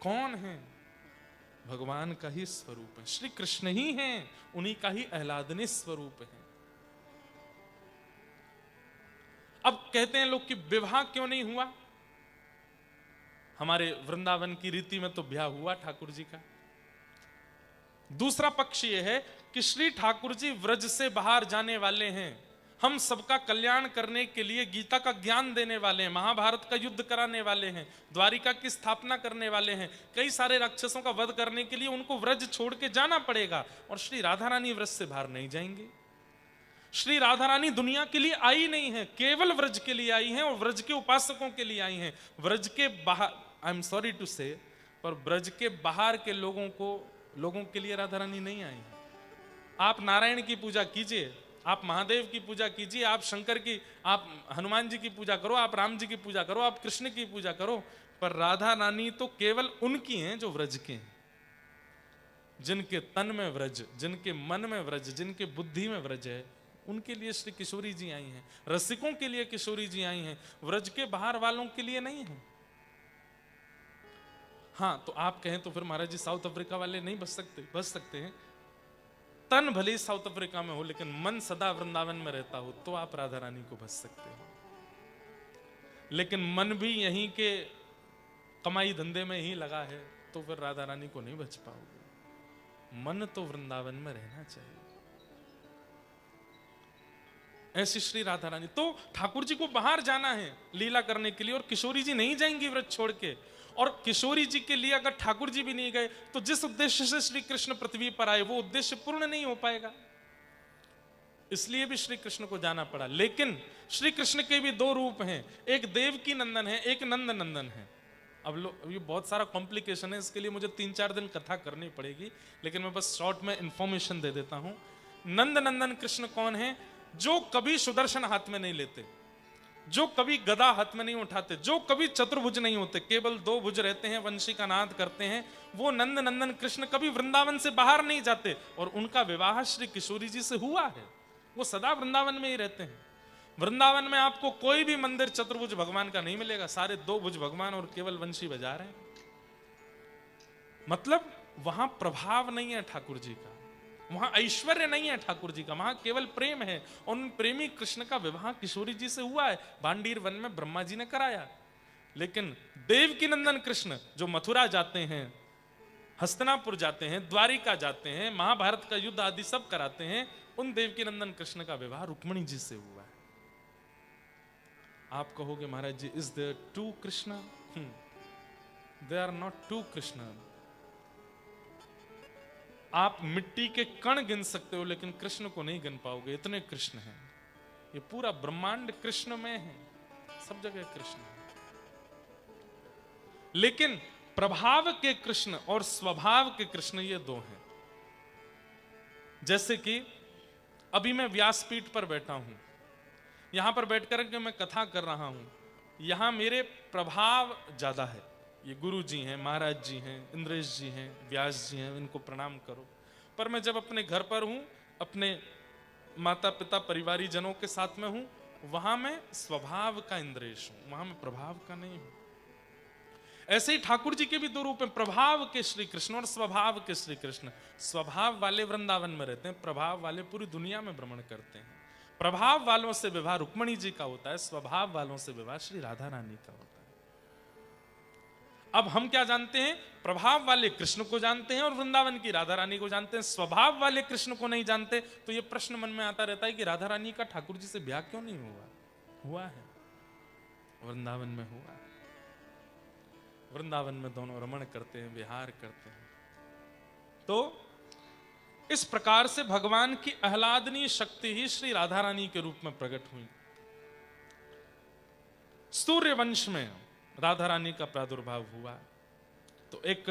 कौन है? भगवान का ही स्वरूप है, श्री कृष्ण ही हैं, उन्हीं का ही आह्लादनीय स्वरूप है। अब कहते हैं लोग कि विवाह क्यों नहीं हुआ? हमारे वृंदावन की रीति में तो ब्याह हुआ ठाकुर जी का। दूसरा पक्ष यह है कि श्री ठाकुर जी व्रज से बाहर जाने वाले हैं, हम सबका कल्याण करने के लिए गीता का ज्ञान देने वाले हैं, महाभारत का युद्ध कराने वाले हैं, द्वारिका की स्थापना करने वाले हैं, कई सारे राक्षसों का वध करने के लिए उनको व्रज छोड़ के जाना पड़ेगा। और श्री राधा रानी व्रज से बाहर नहीं जाएंगे। श्री राधा रानी दुनिया के लिए आई नहीं है, केवल व्रज के लिए आई हैं और व्रज के उपासकों के लिए आई हैं। व्रज के बाहर, आई एम सॉरी टू से, पर व्रज के बाहर के लोगों के लिए राधा रानी नहीं आई है। आप नारायण की पूजा कीजिए, आप महादेव की पूजा कीजिए, आप शंकर की, आप हनुमान जी की पूजा करो, आप राम जी की पूजा करो, आप कृष्ण की पूजा करो, पर राधा रानी तो केवल उनकी हैं जो व्रज के हैं, जिनके तन में व्रज, जिनके मन में व्रज, जिनके बुद्धि में व्रज है, उनके लिए श्री किशोरी जी आई हैं। रसिकों के लिए किशोरी जी आई हैं, व्रज के बाहर वालों के लिए नहीं है। हाँ, तो आप कहें तो फिर महाराज जी साउथ अफ्रीका वाले नहीं बच सकते हैं। तन भले ही साउथ अफ्रीका में हो लेकिन मन सदा वृंदावन में रहता हो तो आप राधा रानी को बच सकते हैं। लेकिन मन भी यहीं के कमाई धंधे में ही लगा है तो फिर राधा रानी को नहीं बच पाओगे। मन तो वृंदावन में रहना चाहिए। ऐसी श्री राधा रानी, तो ठाकुर जी को बाहर जाना है लीला करने के लिए और किशोरी जी नहीं जाएंगी व्रत छोड़ के। और किशोरी जी के लिए अगर ठाकुर जी भी नहीं गए तो जिस उद्देश्य से श्री कृष्ण पृथ्वी पर आए वो उद्देश्य पूर्ण नहीं हो पाएगा, इसलिए भी श्री कृष्ण को जाना पड़ा। लेकिन श्री कृष्ण के भी दो रूप हैं, एक देवकी नंदन है, एक नंद नंदन है। अब ये बहुत सारा कॉम्प्लिकेशन है, इसके लिए मुझे 3-4 दिन कथा करनी पड़ेगी, लेकिन मैं बस शॉर्ट में इंफॉर्मेशन दे देता हूं। नंद नंदन कृष्ण कौन है? जो कभी सुदर्शन हाथ में नहीं लेते, जो कभी गदा हाथ में नहीं उठाते, जो कभी चतुर्भुज नहीं होते, केवल 2 भुज रहते हैं, वंशी का नाद करते हैं, वो नंद नंदन कृष्ण कभी वृंदावन से बाहर नहीं जाते। और उनका विवाह श्री किशोरी जी से हुआ है, वो सदा वृंदावन में ही रहते हैं। वृंदावन में आपको कोई भी मंदिर चतुर्भुज भगवान का नहीं मिलेगा, सारे 2 भुज भगवान और केवल वंशी बजा रहे हैं। मतलब वहां प्रभाव नहीं है ठाकुर जी का, वहां ऐश्वर्य नहीं है ठाकुर जी का, वहां केवल प्रेम है। उन प्रेमी कृष्ण का विवाह किशोरी जी से हुआ है, भांडीर वन में ब्रह्मा जी ने कराया। लेकिन देवकी नंदन कृष्ण जो मथुरा जाते हैं, हस्तिनापुर जाते हैं, द्वारिका जाते हैं, महाभारत का युद्ध आदि सब कराते हैं, उन देवकी नंदन कृष्ण का विवाह रुक्मणी जी से हुआ है। आप कहोगे महाराज जी, is there 2 Krishna? There are not 2 Krishna, आप मिट्टी के कण गिन सकते हो लेकिन कृष्ण को नहीं गिन पाओगे, इतने कृष्ण हैं। ये पूरा ब्रह्मांड कृष्ण में है, सब जगह कृष्ण है। लेकिन प्रभाव के कृष्ण और स्वभाव के कृष्ण ये दो हैं। जैसे कि अभी मैं व्यासपीठ पर बैठा हूं, यहां पर बैठकर के मैं कथा कर रहा हूं, यहां मेरे प्रभाव ज्यादा है। ये गुरु जी हैं, महाराज जी हैं, इंद्रेश जी हैं, व्यास जी हैं, इनको प्रणाम करो। पर मैं जब अपने घर पर हूं, अपने माता पिता परिवारी जनों के साथ में हूं, वहां मैं स्वभाव का इंद्रेश हूं, वहां मैं प्रभाव का नहीं हूं। ऐसे ही ठाकुर जी के भी दो रूप हैं, प्रभाव के श्री कृष्ण और स्वभाव के श्री कृष्ण। स्वभाव वाले वृंदावन में रहते हैं, प्रभाव वाले पूरी दुनिया में भ्रमण करते हैं। प्रभाव वालों से विवाह रुक्मणी जी का होता है, स्वभाव वालों से विवाह श्री राधा रानी का होता है। अब हम क्या जानते हैं? प्रभाव वाले कृष्ण को जानते हैं और वृंदावन की राधा रानी को जानते हैं। स्वभाव वाले कृष्ण को नहीं जानते। तो ये प्रश्न मन में आता रहता है कि राधा रानी का ठाकुर जी से ब्याह क्यों नहीं हुआ? हुआ है, वृंदावन में हुआ है। वृंदावन में दोनों रमण करते हैं, विहार करते हैं। तो इस प्रकार से भगवान की आह्लादनीय शक्ति ही श्री राधा रानी के रूप में प्रकट हुई। सूर्य वंश में राधा रानी का प्रादुर्भाव हुआ। तो एक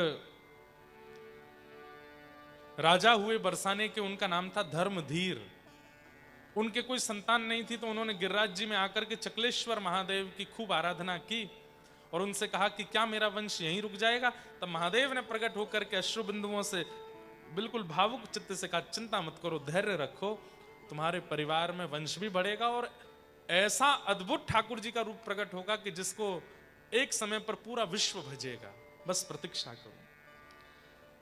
राजा हुए बरसाने के, उनका नाम था धर्मधीर। उनके कोई संतान नहीं थी, तो उन्होंने गिरिराज जी में आकर के चकलेश्वर महादेव की खूब आराधना की और उनसे कहा कि क्या मेरा वंश यहीं रुक जाएगा? तब महादेव ने प्रकट होकर के अश्रुबिंदुओं से बिल्कुल भावुक चित्त से कहा, चिंता मत करो, धैर्य रखो, तुम्हारे परिवार में वंश भी बढ़ेगा और ऐसा अद्भुत ठाकुर जी का रूप प्रकट होगा कि जिसको एक समय पर पूरा विश्व भजेगा, बस प्रतीक्षा करो।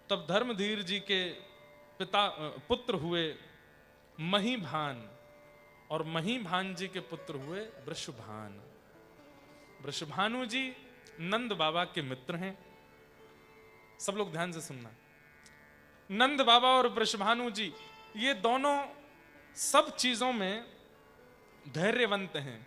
तब धर्मधीर जी के पुत्र हुए महीभान और महीभान जी के पुत्र हुए वृषभान। वृषभानु जी नंद बाबा के मित्र हैं। सब लोग ध्यान से सुनना, नंद बाबा और वृषभानु जी ये दोनों सब चीजों में धैर्यवंत हैं,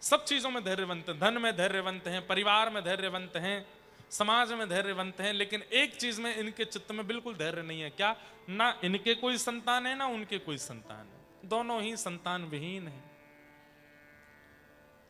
सब चीजों में धैर्यवंत हैं। धन में धैर्यवंत हैं, परिवार में धैर्यवंत हैं, समाज में धैर्यवंत हैं। लेकिन एक चीज में इनके चित्त में बिल्कुल धैर्य नहीं है। क्या? ना इनके कोई संतान है, ना उनके कोई संतान है। दोनों ही संतान विहीन हैं,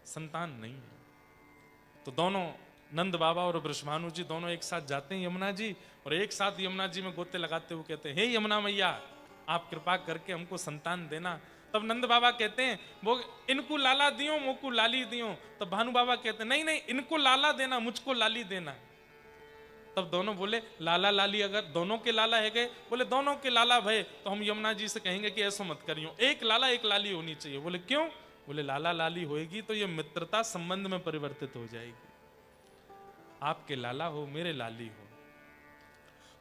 संतान नहीं है। तो दोनों नंद बाबा और वृषभानु जी दोनों एक साथ जाते हैं यमुना जी, और एक साथ यमुना जी में गोते लगाते हुए कहते हैं, हे यमुना मैया, आप कृपा करके हमको संतान देना। तब नंद बाबा कहते हैं, वो इनको लाला दियो, मोको लाली दियो। तब भानु बाबा कहते हैं, नहीं नहीं, इनको लाला देना, मुझको लाली देना। तब दोनों बोले, लाला लाली अगर दोनों के लाला है गए? बोले दोनों के लाला भय तो हम यमुना जी से कहेंगे कि ऐसा मत करियो, एक लाला एक लाली होनी चाहिए। बोले क्यों? बोले लाला लाली होएगी तो ये मित्रता संबंध में परिवर्तित हो जाएगी। आपके लाला हो, मेरे लाली हो।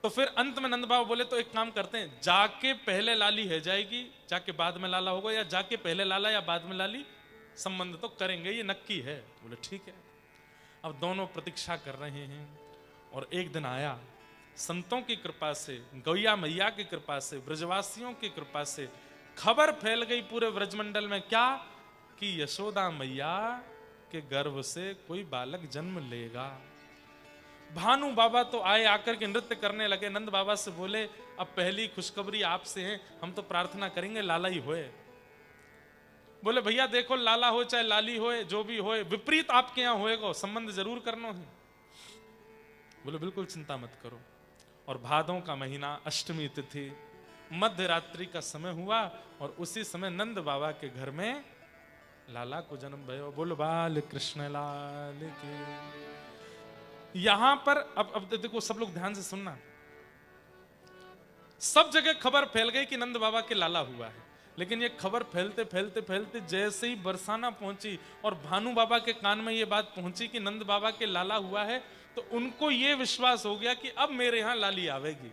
तो फिर अंत में नंद बाबा बोले, तो एक काम करते हैं, जाके पहले लाली है जाएगी, जाके बाद में लाला होगा, या जाके पहले लाला या बाद में लाली, संबंध तो करेंगे, ये नक्की है। बोले ठीक है। अब दोनों प्रतीक्षा कर रहे हैं और एक दिन आया, संतों की कृपा से, गौया मैया की कृपा से, ब्रजवासियों की कृपा से खबर फैल गई पूरे ब्रजमंडल में। क्या? कि यशोदा मैया के गर्भ से कोई बालक जन्म लेगा। भानु बाबा तो आए, आकर के नृत्य करने लगे। नंद बाबा से बोले, अब पहली खुशखबरी आपसे है, हम तो प्रार्थना करेंगे लाला ही होए। बोले भैया देखो, लाला हो चाहे लाली होए, जो भी होए, विपरीत आपके यहां होएगा, संबंध जरूर करना है। बोले बिल्कुल चिंता मत करो। और भादों का महीना, अष्टमी तिथि, मध्य रात्रि का समय हुआ और उसी समय नंद बाबा के घर में लाला को जन्म भयो। बोलो बाल कृष्ण लाल के। यहां पर अब देखो, सब लोग ध्यान से सुनना। सब जगह खबर फैल गई कि नंद बाबा के लाला हुआ है, लेकिन ये खबर फैलते फैलते फैलते जैसे ही बरसाना पहुंची और भानु बाबा के कान में ये बात पहुंची कि नंद बाबा के लाला हुआ है, तो उनको ये विश्वास हो गया कि अब मेरे यहां लाली आवेगी।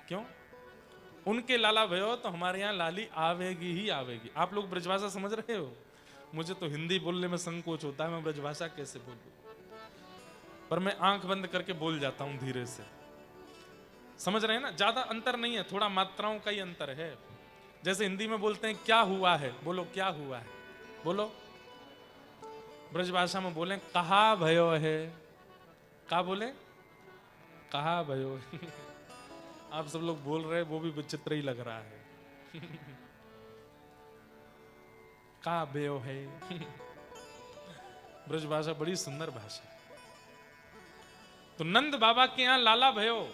क्यों? उनके लाला भयो तो हमारे यहां लाली आवेगी ही आवेगी। आप लोग ब्रजभाषा समझ रहे हो? मुझे तो हिंदी बोलने में संकोच होता है, मैं ब्रजभाषा कैसे बोलूं, पर मैं आंख बंद करके बोल जाता हूं धीरे से। समझ रहे हैं ना? ज्यादा अंतर नहीं है, थोड़ा मात्राओं का ही अंतर है। जैसे हिंदी में बोलते हैं क्या हुआ है, बोलो क्या हुआ है, बोलो। ब्रजभाषा में बोले कहा भयो है। का बोले? कहा भयो। आप सब लोग बोल रहे हैं वो भी विचित्र ही लग रहा है। कहा भयो है। ब्रज भाषा बड़ी सुंदर भाषा। तो नंद बाबा के यहां लाला भयो,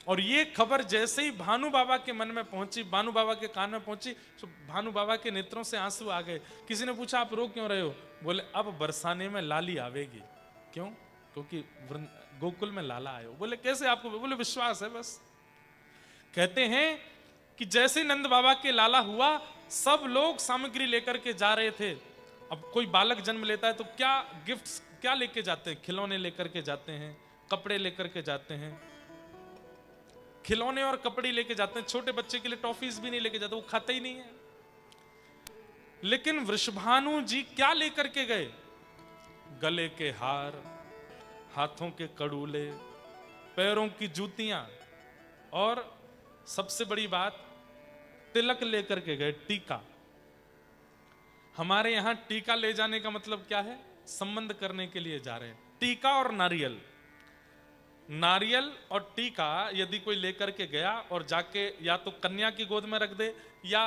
और ये खबर जैसे ही भानु बाबा के मन में पहुंची, भानु बाबा के कान में पहुंची, तो भानु बाबा के नेत्रों से आंसू आ गए। किसी ने पूछा आप रो क्यों रहे हो? बोले अब बरसाने में लाली आवेगी। क्यों? क्योंकि गोकुल में लाला आयो। बोले कैसे आपको? बोले विश्वास है बस। कहते हैं कि जैसे नंद बाबा के लाला हुआ, सब लोग सामग्री लेकर के जा रहे थे। अब कोई बालक जन्म लेता है तो क्या गिफ्ट्स क्या लेके जाते हैं? खिलौने लेकर के जाते हैं, कपड़े लेकर के जाते हैं। खिलौने और कपड़े लेके जाते हैं। छोटे बच्चे के लिए टॉफीज भी नहीं लेके जाते, वो खाता ही नहीं है। लेकिन वृषभानु जी क्या लेकर के गए? गले के हार, हाथों के कड़ूले, पैरों की जूतियां, और सबसे बड़ी बात तिलक लेकर के गए, टीका। हमारे यहां टीका ले जाने का मतलब क्या है? संबंध करने के लिए जा रहे हैं। टीका और नारियल, नारियल और टीका यदि कोई लेकर के गया और जाके या तो कन्या की गोद में रख दे या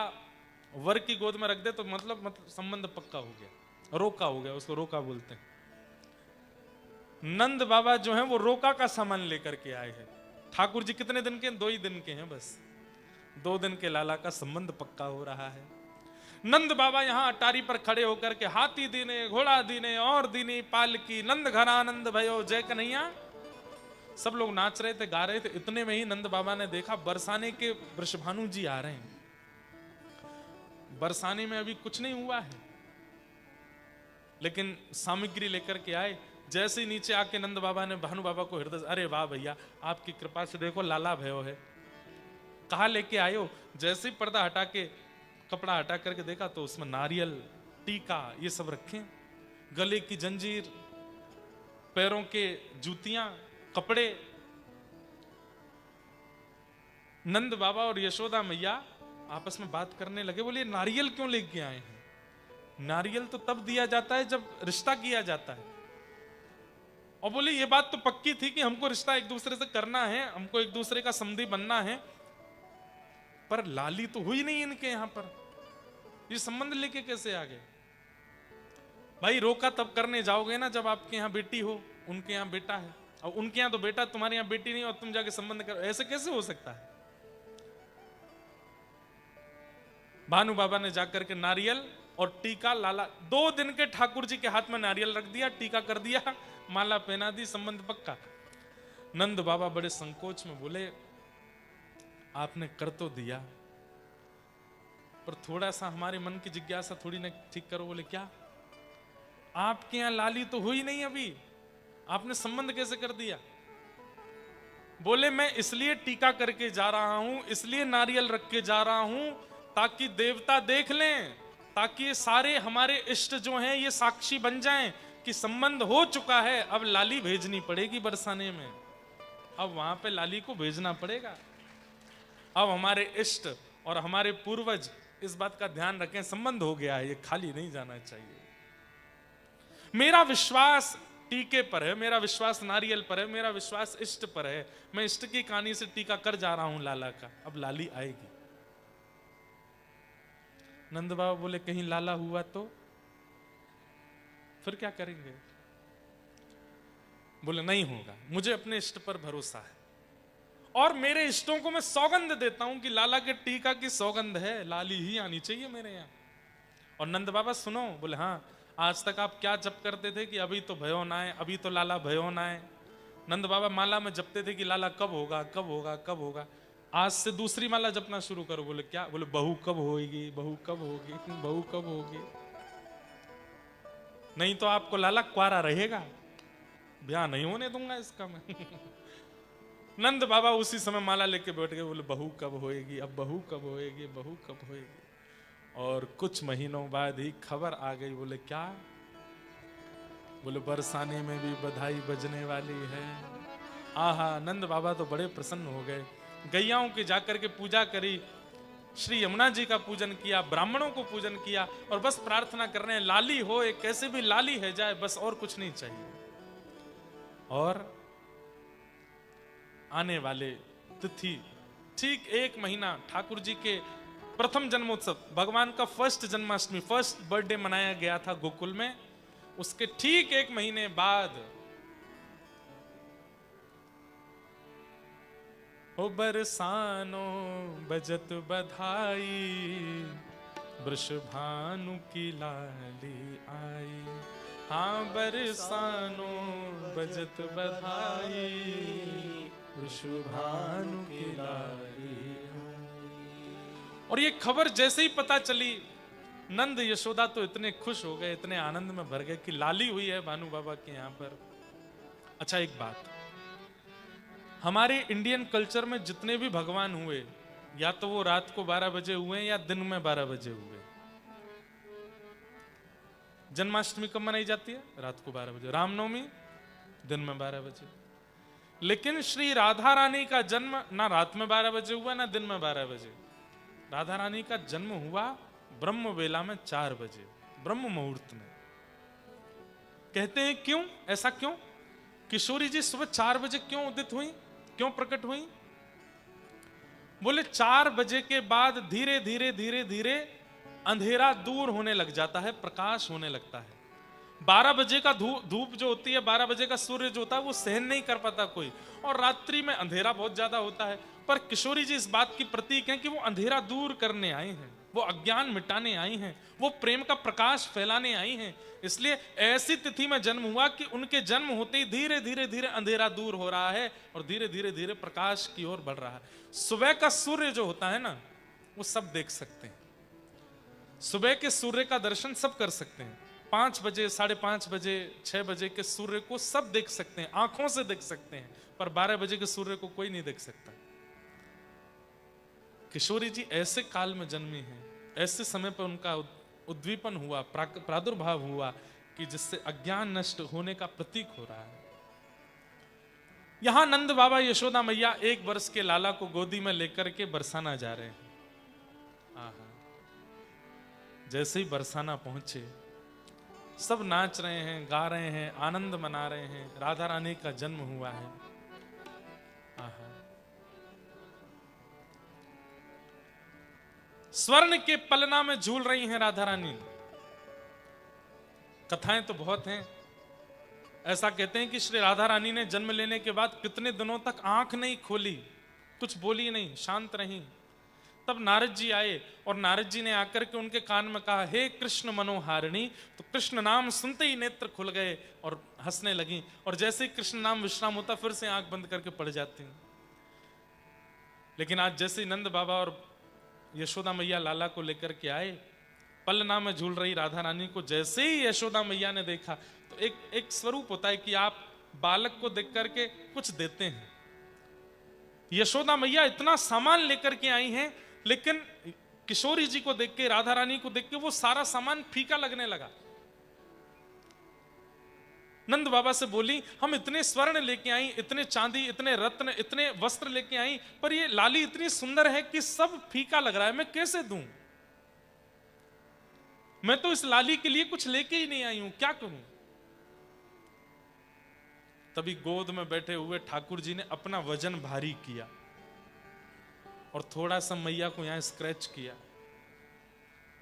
वर की गोद में रख दे, तो मतलब संबंध पक्का हो गया, रोका हो गया, उसको रोका बोलते हैं। नंद बाबा जो हैं वो रोका का सामान लेकर के आए हैं। ठाकुर जी कितने दिन के? 2 ही दिन के हैं बस। 2 दिन के लाला का संबंध पक्का हो रहा है। नंद बाबा यहां अटारी पर खड़े होकर के हाथी दीने, घोड़ा दीने और दीनी पालकी, नंद घरानंद भयो जय कन्हैया, सब लोग नाच रहे थे, गा रहे थे। इतने में ही नंद बाबा ने देखा बरसाने के वृषभानु जी आ रहे हैं। बरसाने में अभी कुछ नहीं हुआ है, लेकिन सामग्री लेकर के आए। जैसे ही नीचे आके नंद बाबा ने भानु बाबा को हृदय, अरे वाह भैया आपकी कृपा से देखो लाला भयो है। कहा लेके आए हो? जैसे ही पर्दा हटा के, कपड़ा हटा करके देखा तो उसमें नारियल, टीका, ये सब रखे, गले की जंजीर, पैरों के जूतियां, कपड़े। नंद बाबा और यशोदा मैया आपस में बात करने लगे। बोले नारियल क्यों लेके आए हैं? नारियल तो तब दिया जाता है जब रिश्ता किया जाता है। और बोले ये बात तो पक्की थी कि हमको रिश्ता एक दूसरे से करना है, हमको एक दूसरे का समधी बनना है, पर लाली तो हुई नहीं इनके यहां पर, ये संबंध लेके कैसे आ गए? भाई रोका तब करने जाओगे ना जब आपके यहां बेटी हो, उनके यहां बेटा है, और उनके यहां तो बेटा, तुम्हारे यहां बेटी नहीं, और तुम जाके संबंध करो, ऐसे कैसे हो सकता है? भानु बाबा ने जाकर के नारियल और टीका, लाला 2 दिन के ठाकुर जी के हाथ में नारियल रख दिया, टीका कर दिया, माला पहना दी, संबंध पक्का। नंद बाबा बड़े संकोच में बोले आपने कर तो दिया, पर थोड़ा सा हमारे मन की जिज्ञासा थोड़ी ना ठीक करो। बोले क्या? आपके यहां लाली तो हुई नहीं अभी, आपने संबंध कैसे कर दिया? बोले मैं इसलिए टीका करके जा रहा हूं, इसलिए नारियल रख के जा रहा हूं, ताकि देवता देख लें, ताकि ये सारे हमारे इष्ट जो हैं ये साक्षी बन जाएं कि संबंध हो चुका है। अब लाली भेजनी पड़ेगी बरसाने में, अब वहां पे लाली को भेजना पड़ेगा। अब हमारे इष्ट और हमारे पूर्वज इस बात का ध्यान रखें, संबंध हो गया है, ये खाली नहीं जाना चाहिए। मेरा विश्वास टीके पर है, मेरा विश्वास नारियल पर है, मेरा विश्वास इष्ट पर है। मैं इष्ट की कहानी से टीका कर जा रहा हूं लाला का, अब लाली आएगी। नंद बाबा बोले कहीं लाला हुआ तो फिर क्या करेंगे? बोले नहीं होगा, मुझे अपने इष्ट पर भरोसा है, और मेरे इष्टों को मैं सौगंध देता हूं कि लाला के टीका की सौगंध है, लाली ही आनी चाहिए मेरे यहां। और नंद बाबा सुनो, बोले हाँ, आज तक आप क्या जप करते थे कि अभी तो भयो ना है, अभी तो लाला भयो ना है। नंद बाबा माला में जपते थे कि लाला कब होगा, कब होगा, कब होगा। आज से दूसरी माला जपना शुरू करो। बोले क्या? बोले बहू कब होगी, बहू कब होगी, बहू कब होगी, नहीं तो आपको लाला क्वारा रहेगा, ब्याह नहीं होने दूंगा इसका मैं। नंद बाबा उसी समय माला लेके बैठ गए। बोले बहू कब होएगी, अब बहू कब होएगी, बहू कब होएगी। और कुछ महीनों बाद ही खबर आ गई। बोले क्या? बोले बरसाने में भी बधाई बजने वाली है। आहा, नंद बाबा तो बड़े प्रसन्न हो गए। गैयाओं की जाकर के पूजा करी, श्री यमुना जी का पूजन किया, ब्राह्मणों को पूजन किया, और बस प्रार्थना कर रहे हैं लाली हो, एक कैसे भी लाली है जाए, बस और कुछ नहीं चाहिए। और आने वाले तिथि ठीक 1 महीना ठाकुर जी के प्रथम जन्मोत्सव, भगवान का फर्स्ट जन्माष्टमी, फर्स्ट बर्थडे मनाया गया था गोकुल में, उसके ठीक 1 महीने बाद ओ बरसानो बजत बधाई, वृषभानु की लाली आई। हाँ बरसानो बजत बधाई, वृषभानु की लाली आई। और ये खबर जैसे ही पता चली, नंद यशोदा तो इतने खुश हो गए, इतने आनंद में भर गए कि लाली हुई है भानु बाबा के यहाँ पर। अच्छा एक बात, हमारे इंडियन कल्चर में जितने भी भगवान हुए, या तो वो रात को 12 बजे हुए या दिन में 12 बजे हुए। जन्माष्टमी कब मनाई जाती है? रात को 12 बजे। रामनवमी दिन में 12 बजे। लेकिन श्री राधा रानी का जन्म ना रात में 12 बजे हुआ ना दिन में 12 बजे। राधा रानी का जन्म हुआ ब्रह्म वेला में 4 बजे, ब्रह्म मुहूर्त में। कहते हैं क्यों, ऐसा क्यों? किशोरी जी सुबह 4 बजे क्यों उदित हुई, क्यों प्रकट हुई? बोले 4 बजे के बाद धीरे धीरे धीरे धीरे अंधेरा दूर होने लग जाता है, प्रकाश होने लगता है। 12 बजे का धूप जो होती है, 12 बजे का सूर्य जो होता है, वो सहन नहीं कर पाता कोई, और रात्रि में अंधेरा बहुत ज्यादा होता है। पर किशोरी जी इस बात की प्रतीक हैं कि वो अंधेरा दूर करने आई हैं, वो अज्ञान मिटाने आई हैं, वो प्रेम का प्रकाश फैलाने आई हैं। इसलिए ऐसी तिथि में जन्म हुआ कि उनके जन्म होते ही धीरे धीरे धीरे अंधेरा दूर हो रहा है और धीरे धीरे धीरे प्रकाश की ओर बढ़ रहा है। सुबह का सूर्य जो होता है ना, वो सब देख सकते हैं। सुबह के सूर्य का दर्शन सब कर सकते हैं। 5 बजे, 5:30 बजे, 6 बजे के सूर्य को सब देख सकते हैं, आंखों से देख सकते हैं। पर 12 बजे के सूर्य को कोई नहीं देख सकता। किशोरी जी ऐसे काल में जन्मी हैं, ऐसे समय पर उनका उद्दीपन हुआ, प्रादुर्भाव हुआ कि जिससे अज्ञान नष्ट होने का प्रतीक हो रहा है। यहां नंद बाबा यशोदा मैया 1 वर्ष के लाला को गोदी में लेकर के बरसाना जा रहे हैं। जैसे ही बरसाना पहुंचे, सब नाच रहे हैं, गा रहे हैं, आनंद मना रहे हैं, राधा रानी का जन्म हुआ है। स्वर्ण के पलना में झूल रही हैं राधा रानी। कथाएं तो बहुत हैं। ऐसा कहते हैं कि श्री राधा रानी ने जन्म लेने के बाद कितने दिनों तक आंख नहीं खोली, कुछ बोली नहीं, शांत रही। तब नारद जी आए और नारद जी ने आकर के उनके कान में कहा, हे कृष्ण मनोहारिणी। तो कृष्ण नाम सुनते ही नेत्र खुल गए और हंसने लगी, और जैसे ही कृष्ण नाम विश्राम होता फिर से आंख बंद करके पड़ जाती। लेकिन आज जैसे ही नंद बाबा और यशोदा मैया लाला को लेकर के आए, पलना में झूल रही राधा रानी को जैसे ही यशोदा मैया ने देखा, तो एक स्वरूप होता है कि आप बालक को देख करके कुछ देते हैं। यशोदा मैया इतना सामान लेकर के आई हैं, लेकिन किशोरी जी को देख के, राधा रानी को देख के वो सारा सामान फीका लगने लगा। नंद बाबा से बोली, हम इतने स्वर्ण लेके आई, इतने चांदी, इतने रत्न, इतने वस्त्र लेके आई, पर ये लाली इतनी सुंदर है कि सब फीका लग रहा है, मैं कैसे दूं? मैं तो इस लाली के लिए कुछ लेके ही नहीं आई हूं, क्या करूं? तभी गोद में बैठे हुए ठाकुर जी ने अपना वजन भारी किया और थोड़ा सा मैया को यहां स्क्रैच किया।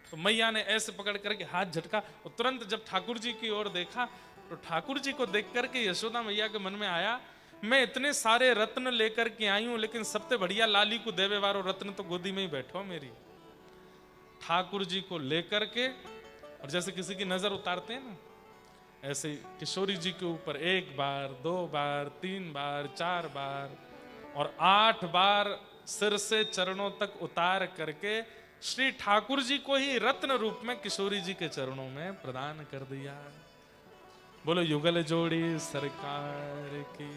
तो मैया ने ऐसे पकड़ करके हाथ झटका, और तुरंत जब ठाकुर जी की ओर देखा, तो ठाकुर जी को देख करके यशोदा मैया के मन में आया, मैं इतने सारे रत्न लेकर के आई हूं, लेकिन सबसे बढ़िया लाली को देवे वारो रत्न तो गोदी में ही बैठो मेरी। ठाकुर जी को लेकर के, और जैसे किसी की नजर उतारते हैं ना, ऐसे किशोरी जी के ऊपर 1 बार, 2 बार, 3 बार, 4 बार और 8 बार सिर से चरणों तक उतार करके श्री ठाकुर जी को ही रत्न रूप में किशोरी जी के चरणों में प्रदान कर दिया। बोलो युगल जोड़ी सरकार की।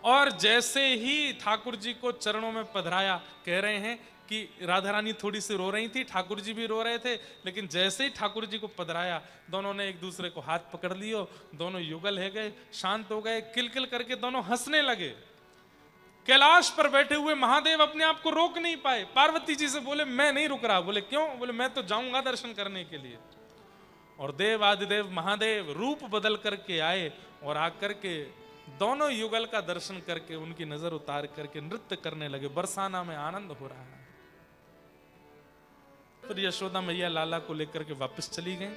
और जैसे ही ठाकुर जी को चरणों में पधराया, कह रहे हैं कि राधा रानी थोड़ी सी रो रही थी, ठाकुर जी भी रो रहे थे, लेकिन जैसे ही ठाकुर जी को पधराया, दोनों ने एक दूसरे को हाथ पकड़ लियो, दोनों युगल है गए, शांत हो गए, किलकिल करके दोनों हंसने लगे। कैलाश पर बैठे हुए महादेव अपने आप को रोक नहीं पाए। पार्वती जी से बोले, मैं नहीं रुक रहा। बोले क्यों? बोले मैं तो जाऊंगा दर्शन करने के लिए। और देव आदिदेव महादेव रूप बदल करके आए और आकर के दोनों युगल का दर्शन करके उनकी नजर उतार करके नृत्य करने लगे। बरसाना में आनंद हो रहा है। फिर यशोदा मैया लाला को लेकर के वापस चली गई।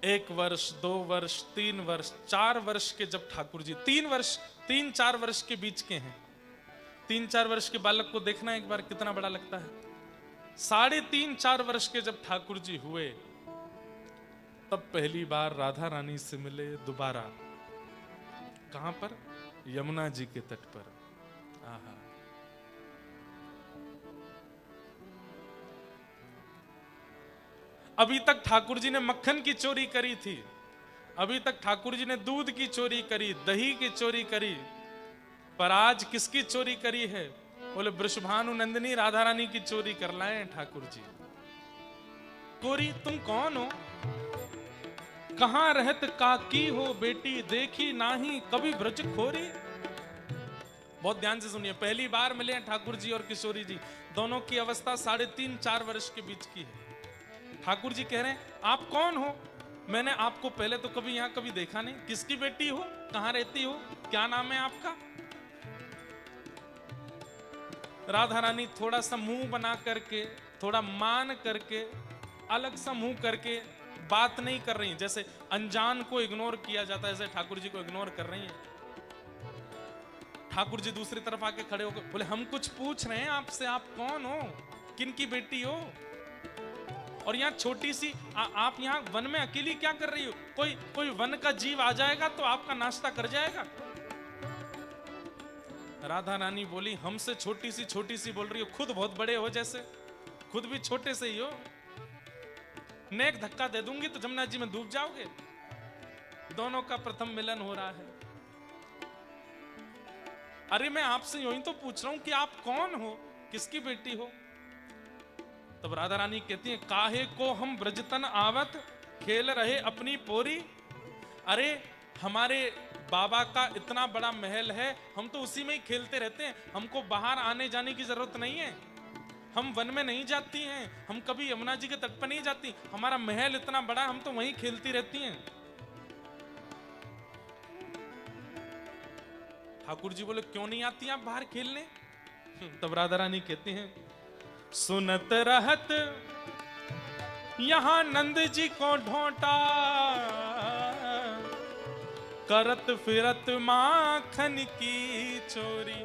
1 वर्ष, 2 वर्ष, 3 वर्ष, 4 वर्ष के जब ठाकुर जी 3-4 वर्ष के बीच के हैं। 3-4 वर्ष के बालक को देखना एक बार कितना बड़ा लगता है। 3.5-4 वर्ष के जब ठाकुर जी हुए, तब पहली बार राधा रानी से मिले दोबारा। कहां पर? यमुना जी के तट पर। आहा, अभी तक ठाकुर जी ने मक्खन की चोरी करी थी, अभी तक ठाकुर जी ने दूध की चोरी करी, दही की चोरी करी, पर आज किसकी चोरी करी है? बोले वृषभानु नंदिनी राधा रानी की चोरी कर लाए ठाकुर जी। कोरी तुम कौन हो? कहां रहत काकी हो बेटी, देखी नाही कभी ब्रज खोरी। बहुत ध्यान से सुनिए, पहली बार मिले हैं ठाकुर जी और किशोरी जी। दोनों की अवस्था 3.5-4 वर्ष के बीच की है। ठाकुर जी कह रहे हैं आप कौन हो? मैंने आपको पहले तो कभी यहां कभी देखा नहीं। किसकी बेटी हो? कहां रहती हो? क्या नाम है आपका? राधा रानी थोड़ा सा मुंह बना करके, थोड़ा मान करके, अलग सा मुंह करके बात नहीं कर रही। जैसे अनजान को इग्नोर किया जाता है, ऐसे ठाकुर जी को इग्नोर कर रही है। ठाकुर जी दूसरी तरफ आके खड़े होकर बोले हम कुछ पूछ रहे हैं आपसे, आप कौन हो? किनकी बेटी हो? और यहाँ छोटी सी आप यहाँ वन में अकेली क्या कर रही हो? कोई वन का जीव आ जाएगा तो आपका नाश्ता कर जाएगा। राधा रानी बोली हमसे छोटी सी बोल रही हो, खुद बहुत बड़े हो, जैसे खुद भी छोटे से ही हो। नेक धक्का दे दूंगी तो जमुना जी में डूब जाओगे। दोनों का प्रथम मिलन हो रहा है। अरे मैं आपसे यूं ही तो पूछ रहा हूं कि आप कौन हो, किसकी बेटी हो? तब राधा रानी कहती है काहे को हम ब्रजतन आवत, खेल रहे अपनी पोरी। अरे हमारे बाबा का इतना बड़ा महल है, हम तो उसी में ही खेलते रहते हैं, हमको बाहर आने जाने की जरूरत नहीं है। हम वन में नहीं जाती हैं, हम कभी यमुना जी के तट पर नहीं जाती, हमारा महल इतना बड़ा, हम तो वहीं खेलती रहती हैं। ठाकुर जी बोले क्यों नहीं आती आप बाहर खेलने? तब राधा रानी कहती हैं सुनत रहत यहां नंद जी को ढोंटा, करत फिरत माखन की चोरी।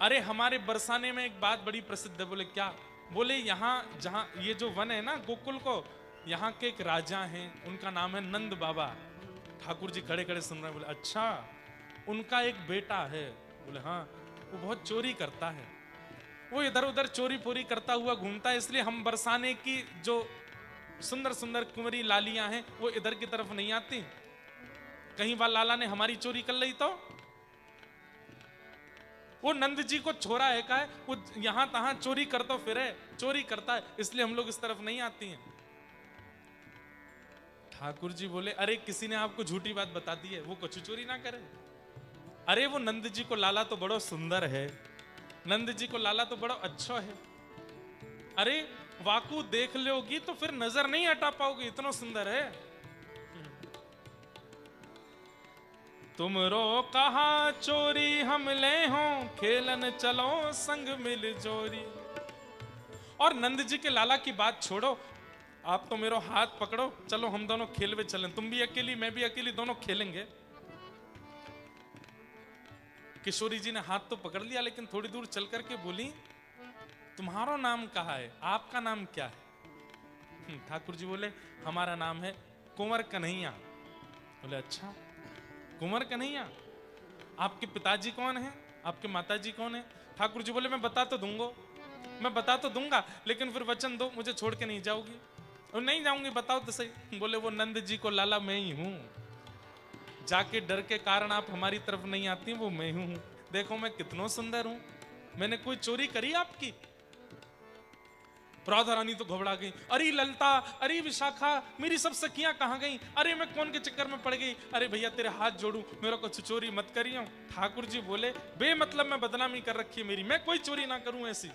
अरे हमारे बरसाने में एक बात बड़ी प्रसिद्ध है। बोले क्या? बोले यहाँ जहां ये जो वन है ना गोकुल को, यहाँ के एक राजा हैं, उनका नाम है नंद बाबा। ठाकुर जी खड़े खड़े सुन रहे हैं। बोले अच्छा, उनका एक बेटा है? बोले हाँ, वो बहुत चोरी करता है, वो इधर उधर चोरी पूरी करता हुआ घूमता है, इसलिए हम बरसाने की जो सुंदर सुंदर कुंवरी लालियां हैं वो इधर की तरफ नहीं आती। कहीं बार लाला ने हमारी चोरी कर ली तो वो नंद जी को छोरा है का है, वो यहां तहां चोरी करता फिरे, चोरी करता है, इसलिए हम लोग इस तरफ नहीं आती हैं। ठाकुर जी बोले अरे किसी ने आपको झूठी बात बता दी है, वो कुछ चोरी ना करे। अरे वो नंद जी को लाला तो बड़ो सुंदर है, नंद जी को लाला तो बड़ा अच्छा है। अरे वाकू देख लोगी तो फिर नजर नहीं हटा पाओगे, इतना सुंदर है। तुम रो कहा चोरी हम ले हो, खेलन चलो संग मिल जोरी। और नंद जी के लाला की बात छोड़ो, आप तो मेरा हाथ पकड़ो, चलो हम दोनों खेलवे चलें, तुम भी अकेली मैं भी अकेली, दोनों खेलेंगे। किशोरी जी ने हाथ तो पकड़ लिया, लेकिन थोड़ी दूर चल करके बोली तुम्हारा नाम कहा है, आपका नाम क्या है? ठाकुर जी बोले हमारा नाम है कुंवर कन्हैया। बोले अच्छा कुंवर कन्हैया, आपके पिताजी कौन है, आपके माताजी कौन है? ठाकुर जी बोले मैं बता तो दूंगा, लेकिन फिर वचन दो मुझे छोड़ के नहीं जाओगी। और नहीं जाऊंगी, बताओ तो सही। बोले वो नंद जी को लाला मैं ही हूं, जाके डर के कारण आप हमारी तरफ नहीं आती, वो मैं हूं। देखो मैं कितना सुंदर हूं, मैंने कोई चोरी करी आपकी? राधा रानी तो घबरा गई, अरे ललता, अरे विशाखा, मेरी सब सखियां कहां गई? अरे मैं कौन के चक्कर में पड़ गई? अरे भैया तेरे हाथ जोड़ू, मेरा कुछ चोरी मत करियो। ठाकुर जी बोले बेमतलब में बदनामी कर रखी है मेरी, मैं कोई चोरी ना करूं ऐसी।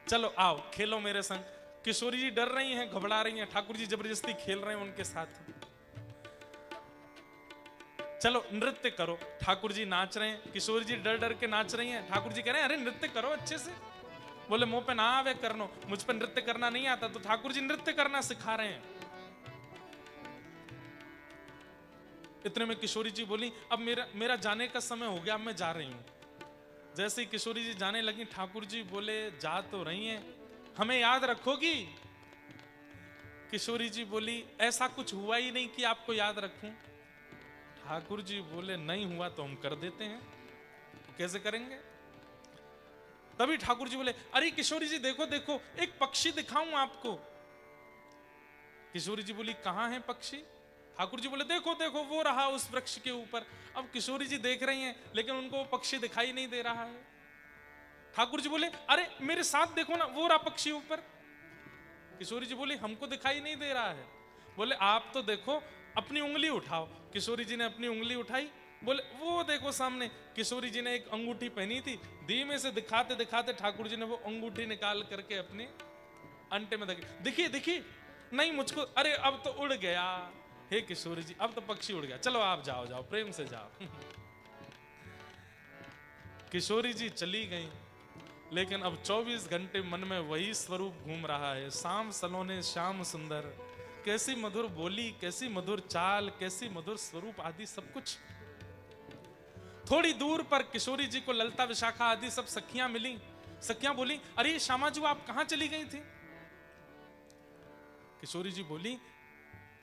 चलो आओ खेलो मेरे संग। किशोरी जी डर रही हैं, घबरा रही हैं, ठाकुर जी जबरदस्ती खेल रहे हैं उनके साथ। चलो नृत्य करो, ठाकुर जी नाच रहे हैं, किशोरी जी डर डर के नाच रही हैं, ठाकुर जी कह रहे हैं अरे नृत्य करो अच्छे से। बोले मुंह पे ना आवे करनो, मुझ पे नृत्य करना नहीं आता। तो ठाकुर जी नृत्य करना सिखा रहे हैं। इतने में किशोरी जी बोली अब मेरा जाने का समय हो गया, अब मैं जा रही हूं। जैसे ही किशोरी जी जाने लगी, ठाकुर जी बोले जा तो रही हैं, हमें याद रखोगी? किशोरी जी बोली ऐसा कुछ हुआ ही नहीं कि आपको याद रखूं। ठाकुर जी बोले नहीं हुआ तो हम कर देते हैं। कैसे करेंगे? तभी ठाकुर जी बोले अरे किशोरी जी देखो देखो, एक पक्षी दिखाऊं आपको। किशोरी जी बोली कहां है पक्षी? ठाकुर जी बोले देखो देखो वो रहा उस वृक्ष के ऊपर। अब किशोरी जी देख रही हैं, लेकिन उनको वो पक्षी दिखाई नहीं दे रहा है। ठाकुर जी बोले अरे मेरे साथ देखो ना, वो रहा पक्षी ऊपर। किशोरी जी बोली हमको दिखाई नहीं दे रहा है। बोले आप तो देखो, अपनी उंगली उठाओ। किशोरी जी ने अपनी उंगली उठाई, बोले वो देखो सामने। किशोरी जी ने एक अंगूठी पहनी थी, धीमे से दिखाते दिखाते ठाकुर जी ने वो अंगूठी निकाल करके अपने अंटे में देखी। दिखी दिखी नहीं मुझको, अरे अब तो उड़ गया। हे किशोरी जी अब तो पक्षी उड़ गया, चलो आप जाओ जाओ प्रेम से जाओ। किशोरी जी चली गई, लेकिन अब 24 घंटे मन में वही स्वरूप घूम रहा है। शाम सलोने श्याम सुंदर, कैसी मधुर बोली, कैसी मधुर चाल, कैसी मधुर स्वरूप आदि सब कुछ। थोड़ी दूर पर किशोरी जी को ललता विशाखा आदि सब सखियां मिली। सखियां बोली अरे श्यामा जी आप कहां चली गई थी? किशोरी जी बोली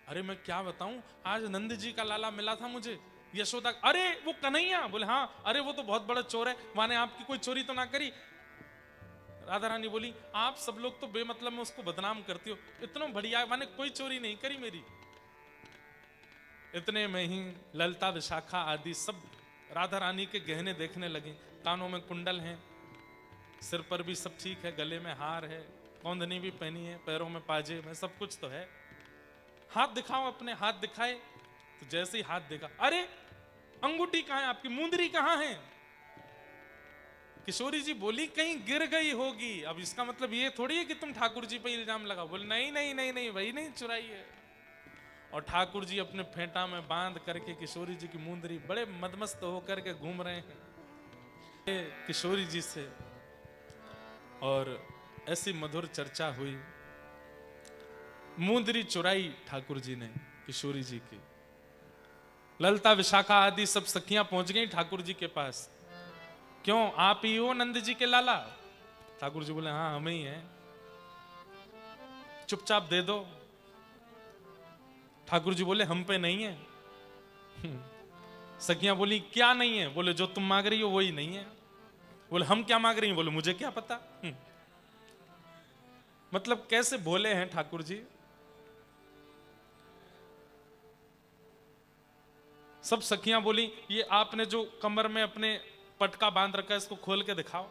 अरे मैं क्या बताऊं, आज नंद जी का लाला मिला था मुझे, यशोदा। अरे वो कन्हैया? बोले हाँ। अरे वो तो बहुत बड़ा चोर है, माने आपकी कोई चोरी तो ना करी? राधा रानी बोली आप सब लोग तो बेमतलब में उसको बदनाम करती हो, इतना बढ़िया माने कोई चोरी नहीं करी मेरी। इतने में ही ललता विशाखा आदि सब राधा रानी के गहने देखने लगे। कानों में कुंडल हैं, सिर पर भी सब ठीक है, गले में हार है, कौंधनी भी पहनी है, पैरों में पाजे में सब कुछ तो है। हाथ दिखाओ अपने। हाथ दिखाए तो जैसे ही हाथ देखा, अरे अंगूठी कहां है आपकी, मुंदरी कहां है? किशोरी जी बोली कहीं गिर गई होगी। अब इसका मतलब ये थोड़ी है कि तुम ठाकुर जी पे इल्जाम लगाओ। बोले नहीं नहीं नहीं नहीं, वही नहीं चुराई है। और ठाकुर जी अपने फेंटा में बांध करके किशोरी जी की मुंदरी बड़े मदमस्त होकर के घूम रहे हैं किशोरी जी से। और ऐसी मधुर चर्चा हुई। मुंदरी चुराई ठाकुर जी ने किशोरी जी की। ललता विशाखा आदि सब सखियां पहुंच गई ठाकुर जी के पास। क्यों आप ही हो नंद जी के लाला? ठाकुर जी बोले हाँ हम ही हैं, चुपचाप दे दो। ठाकुर जी बोले हम पे नहीं है। सखियां बोली क्या नहीं है? बोले जो तुम मांग रही हो वही नहीं है। बोले हम क्या मांग रही हैं? बोले मुझे क्या पता। मतलब कैसे भोले हैं ठाकुर जी। सब सखियां बोली ये आपने जो कमर में अपने पटका बांध रखा है इसको खोल के दिखाओ।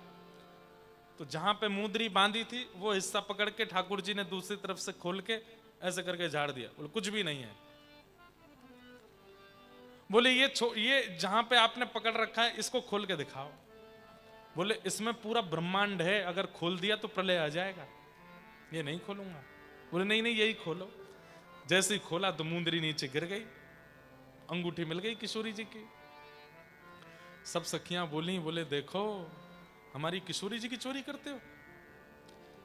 तो जहां पे मुंदरी बांधी थी वो हिस्सा पकड़ के ठाकुर जी ने दूसरी तरफ से खोल के ऐसे करके झाड़ दिया। बोले कुछ भी नहीं है। बोले ये जहां पे आपने पकड़ रखा है इसको खोल के दिखाओ। बोले इसमें पूरा ब्रह्मांड है, अगर खोल दिया तो प्रलय आ जाएगा, ये नहीं खोलूंगा। बोले नहीं नहीं यही खोलो। जैसे ही खोला तो मुंदरी नीचे गिर गई, अंगूठी मिल गई किशोरी जी की। सब सखियां बोली, बोले देखो हमारी किशोरी जी की चोरी करते हो।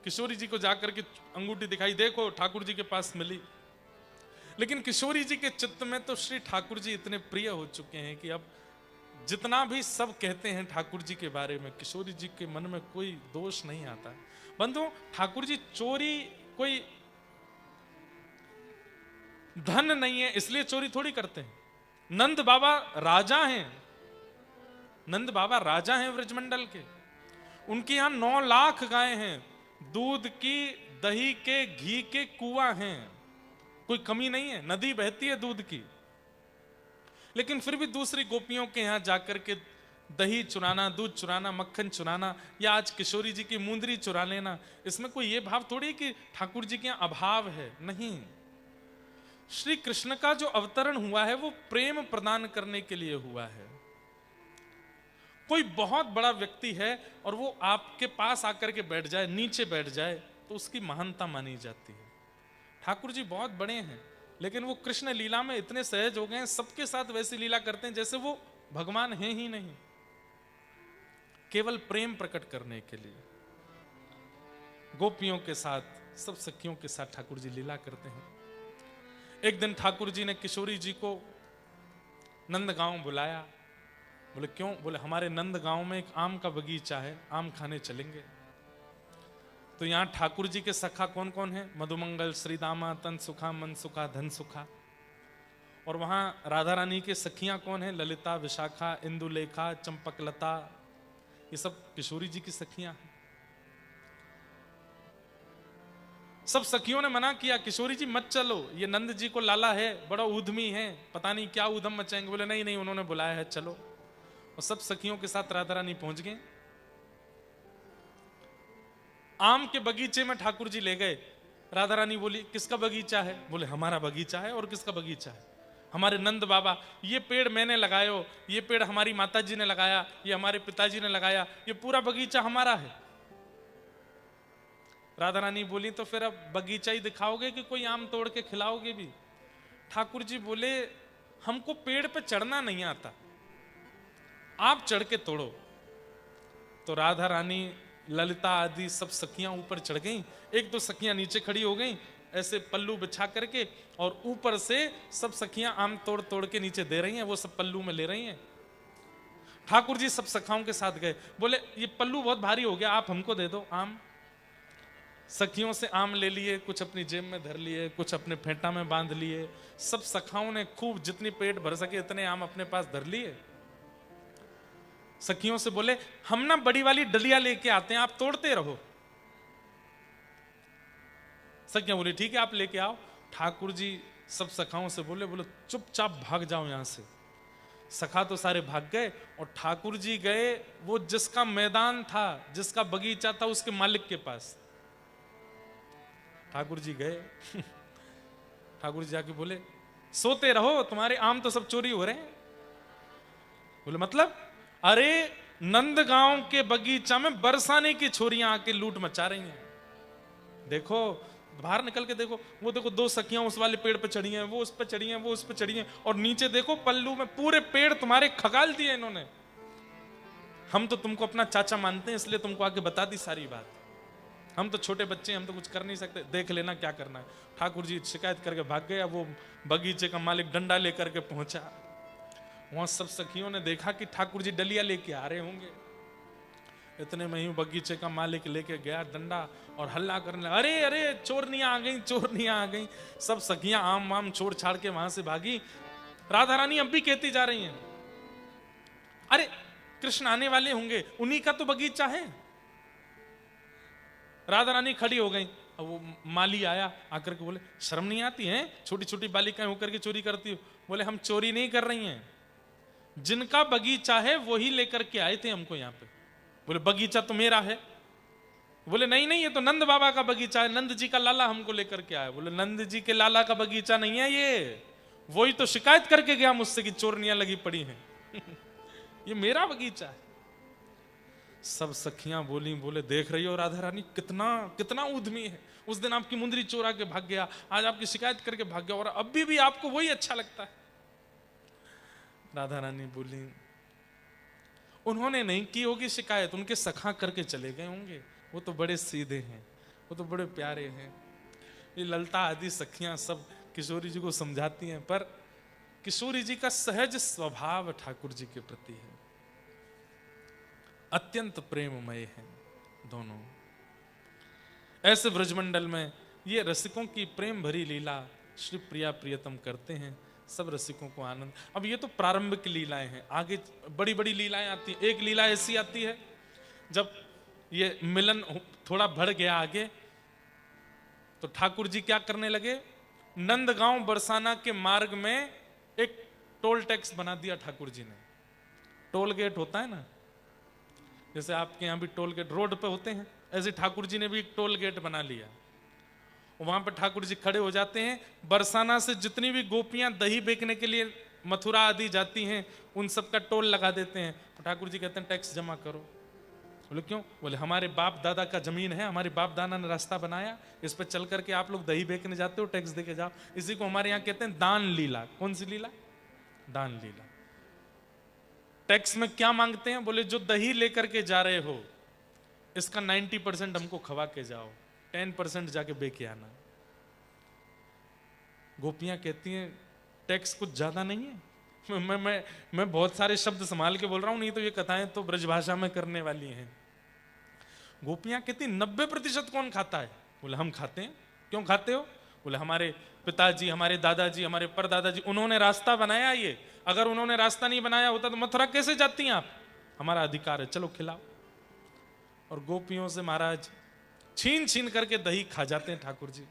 किशोरी जी को जाकर के अंगूठी दिखाई, देखो ठाकुर जी के पास मिली। लेकिन किशोरी जी के चित्त में तो श्री ठाकुर जी इतने प्रिय हो चुके हैं कि अब जितना भी सब कहते हैं ठाकुर जी के बारे में, किशोरी जी के मन में कोई दोष नहीं आता। बंधु ठाकुर जी चोरी कोई धन नहीं है इसलिए चोरी थोड़ी करते हैं। नंद बाबा राजा हैं, नंद बाबा राजा हैं व्रजमंडल के। उनके यहां 9 लाख गायें हैं, दूध की दही के घी के कुआं हैं, कोई कमी नहीं है, नदी बहती है दूध की। लेकिन फिर भी दूसरी गोपियों के यहां जाकर के दही चुराना, दूध चुराना, मक्खन चुराना या आज किशोरी जी की मुंदरी चुरा लेना, इसमें कोई ये भाव थोड़ी कि ठाकुर जी के यहां अभाव है। नहीं, श्री कृष्ण का जो अवतरण हुआ है वो प्रेम प्रदान करने के लिए हुआ है। कोई बहुत बड़ा व्यक्ति है और वो आपके पास आकर के बैठ जाए, नीचे बैठ जाए, तो उसकी महानता मानी जाती है। ठाकुर जी बहुत बड़े हैं, लेकिन वो कृष्ण लीला में इतने सहज हो गए हैं, सबके साथ वैसी लीला करते हैं जैसे वो भगवान हैं ही नहीं, केवल प्रेम प्रकट करने के लिए। गोपियों के साथ, सब सखियों के साथ ठाकुर जी लीला करते हैं। एक दिन ठाकुर जी ने किशोरी जी को नंदगांव बुलाया। बोले क्यों? बोले हमारे नंदगांव में एक आम का बगीचा है, आम खाने चलेंगे। तो यहाँ ठाकुर जी के सखा कौन कौन है? मधुमंगल, श्रीदामा, तन सुखा, मन सुखा, धन सुखा। और वहां राधा रानी के सखियां कौन है? ललिता, विशाखा, इंदुलेखा, चंपकलता, ये सब किशोरी जी की सखियां हैं। सब सखियों ने मना किया, किशोरी जी मत चलो, ये नंद जी को लाला है, बड़ा ऊधमी है, पता नहीं क्या ऊधम मचाएंगे। बोले नहीं नहीं, उन्होंने बुलाया है, चलो। और सब सखियों के साथ राधा रानी पहुंच गए। आम के बगीचे में ठाकुर जी ले गए। राधा रानी बोली किसका बगीचा है? बोले हमारा बगीचा है। और किसका बगीचा है? हमारे नंद बाबा। ये पेड़ मैंने लगायो, ये पेड़ हमारी माता जी ने लगाया, ये हमारे पिताजी ने लगाया, ये पूरा बगीचा हमारा है। राधा रानी बोली तो फिर अब बगीचा ही दिखाओगे कि कोई आम तोड़ के खिलाओगे भी? ठाकुर जी बोले हमको पेड़ पे चढ़ना नहीं आता, आप चढ़ के तोड़ो। तो राधा रानी, ललिता आदि सब सखियां ऊपर चढ़ गईं। एक दो सखियां नीचे खड़ी हो गईं ऐसे पल्लू बिछा करके, और ऊपर से सब सखियां आम तोड़ तोड़ के नीचे दे रही हैं, वो सब पल्लू में ले रही हैं। ठाकुर जी सब सखाओं के साथ गए। बोले ये पल्लू बहुत भारी हो गया, आप हमको दे दो आम। सखियों से आम ले लिए, कुछ अपनी जेब में धर लिए, कुछ अपने फेंटा में बांध लिए। सब सखाओं ने खूब जितनी पेट भर सके इतने आम अपने पास धर लिए। सखियों से बोले हम ना बड़ी वाली डलिया लेके आते हैं, आप तोड़ते रहो। सखियां बोली ठीक है आप लेके आओ। ठाकुर जी सब सखाओं से बोले चुपचाप भाग जाओ यहां से। सखा तो सारे भाग गए और ठाकुर जी गए वो जिसका मैदान था, जिसका बगीचा था, उसके मालिक के पास। ठाकुर जी गए ठाकुर जी जाके बोले सोते रहो, तुम्हारे आम तो सब चोरी हो रहे हैं। बोले मतलब? अरे नंदगांव के बगीचा में बरसाने की छोरियां आके लूट मचा रही हैं। देखो बाहर निकल के देखो, वो देखो दो सखियां उस वाले पेड़ पे चढ़ी हैं, वो उस पे चढ़ी हैं, वो उस पे चढ़ी हैं, और नीचे देखो पल्लू में पूरे पेड़ तुम्हारे खगाल दिए इन्होंने। हम तो तुमको अपना चाचा मानते हैं इसलिए तुमको आके बता दी सारी बात। हम तो छोटे बच्चे हैं, हम तो कुछ कर नहीं सकते, देख लेना क्या करना है। ठाकुर जी शिकायत करके भाग गए। वो बगीचे का मालिक डंडा लेकर के पहुंचा। वहां सब सखियों ने देखा कि ठाकुर जी डलिया लेके आ रहे होंगे। इतने में ही बगीचे का मालिक लेके गया डंडा और हल्ला करने लगा, अरे अरे चोरनियां आ गई, चोरनियां आ गई। सब सखियां आम वाम छोड़ छाड़ के वहां से भागी। राधा रानी अब भी कहती जा रही हैं अरे कृष्ण आने वाले होंगे, उन्हीं का तो बगीचा है। राधा रानी खड़ी हो गई। अब वो माली आया, आकर के बोले शर्म नहीं आती है, छोटी छोटी बालिकाएं होकर के चोरी करती हो। बोले हम चोरी नहीं कर रही हैं, जिनका बगीचा है वही लेकर के आए थे हमको यहाँ पे। बोले बगीचा तो मेरा है। बोले नहीं नहीं, ये तो नंद बाबा का बगीचा है, नंद जी का लाला हमको लेकर के आया। बोले नंद जी के लाला का बगीचा नहीं है ये, वही तो शिकायत करके गया मुझसे कि चोरनियां लगी पड़ी हैं ये मेरा बगीचा है। सब सखियां बोले देख रही हो राधा रानी कितना कितना उद्यमी है। उस दिन आपकी मुंदरी चोरा के भाग गया, आज आपकी शिकायत करके भाग गया, और अभी भी आपको वही अच्छा लगता है। राधा रानी बोली उन्होंने नहीं की होगी शिकायत, उनके सखा करके चले गए होंगे, वो तो बड़े सीधे हैं, वो तो बड़े प्यारे हैं। ये ललता आदि सखियां सब किशोरी जी को समझाती हैं, पर किशोरी जी का सहज स्वभाव ठाकुर जी के प्रति है, अत्यंत प्रेममय है दोनों। ऐसे ब्रजमंडल में ये रसिकों की प्रेम भरी लीला श्री प्रिया प्रियतम करते हैं, सब रसिकों को आनंद। अब ये तो प्रारंभिक लीलाएं हैं, आगे बड़ी बड़ी लीलाएं आती हैं। एक लीला ऐसी आती है जब ये मिलन थोड़ा बढ़ गया आगे, तो ठाकुर जी क्या करने लगे, नंदगांव बरसाना के मार्ग में एक टोल टैक्स बना दिया ठाकुर जी ने। टोल गेट होता है ना, जैसे आपके यहाँ भी टोल गेट रोड पे होते हैं, ऐसे ठाकुर जी ने भी एक टोल गेट बना लिया। वहां पर ठाकुर जी खड़े हो जाते हैं। बरसाना से जितनी भी गोपियां दही बेचने के लिए मथुरा आदि जाती हैं, उन सब का टोल लगा देते हैं। तो ठाकुर जी कहते हैं टैक्स जमा करो। बोले क्यों? बोले हमारे बाप दादा का जमीन है, हमारे बाप दादा ने रास्ता बनाया, इस पर चल करके आप लोग दही बेचने जाते हो, टैक्स देके जाओ। इसी को हमारे यहाँ कहते हैं दान लीला। कौन सी लीला? दान लीला। टैक्स में क्या मांगते हैं? बोले जो दही लेकर के जा रहे हो इसका 90% हमको खवा के जाओ, 10% जाके बेके आना। गोपियां कहती हैं टैक्स कुछ ज्यादा नहीं है? मैं बहुत सारे शब्द संभाल के बोल रहा हूं, नहीं तो ये कथाएं तो ब्रजभाषा में करने वाली हैं। गोपियां कहती 90% कौन खाता है? बोले हम खाते हैं। क्यों खाते हो? बोले हमारे पिताजी, हमारे दादाजी, हमारे परदादाजी, उन्होंने रास्ता बनाया ये, अगर उन्होंने रास्ता नहीं बनाया होता तो मथुरा कैसे जाती हैं आप? हमारा अधिकार है, चलो खिलाओ। और गोपियों से महाराज छीन छीन करके दही खा जाते हैं ठाकुर जी।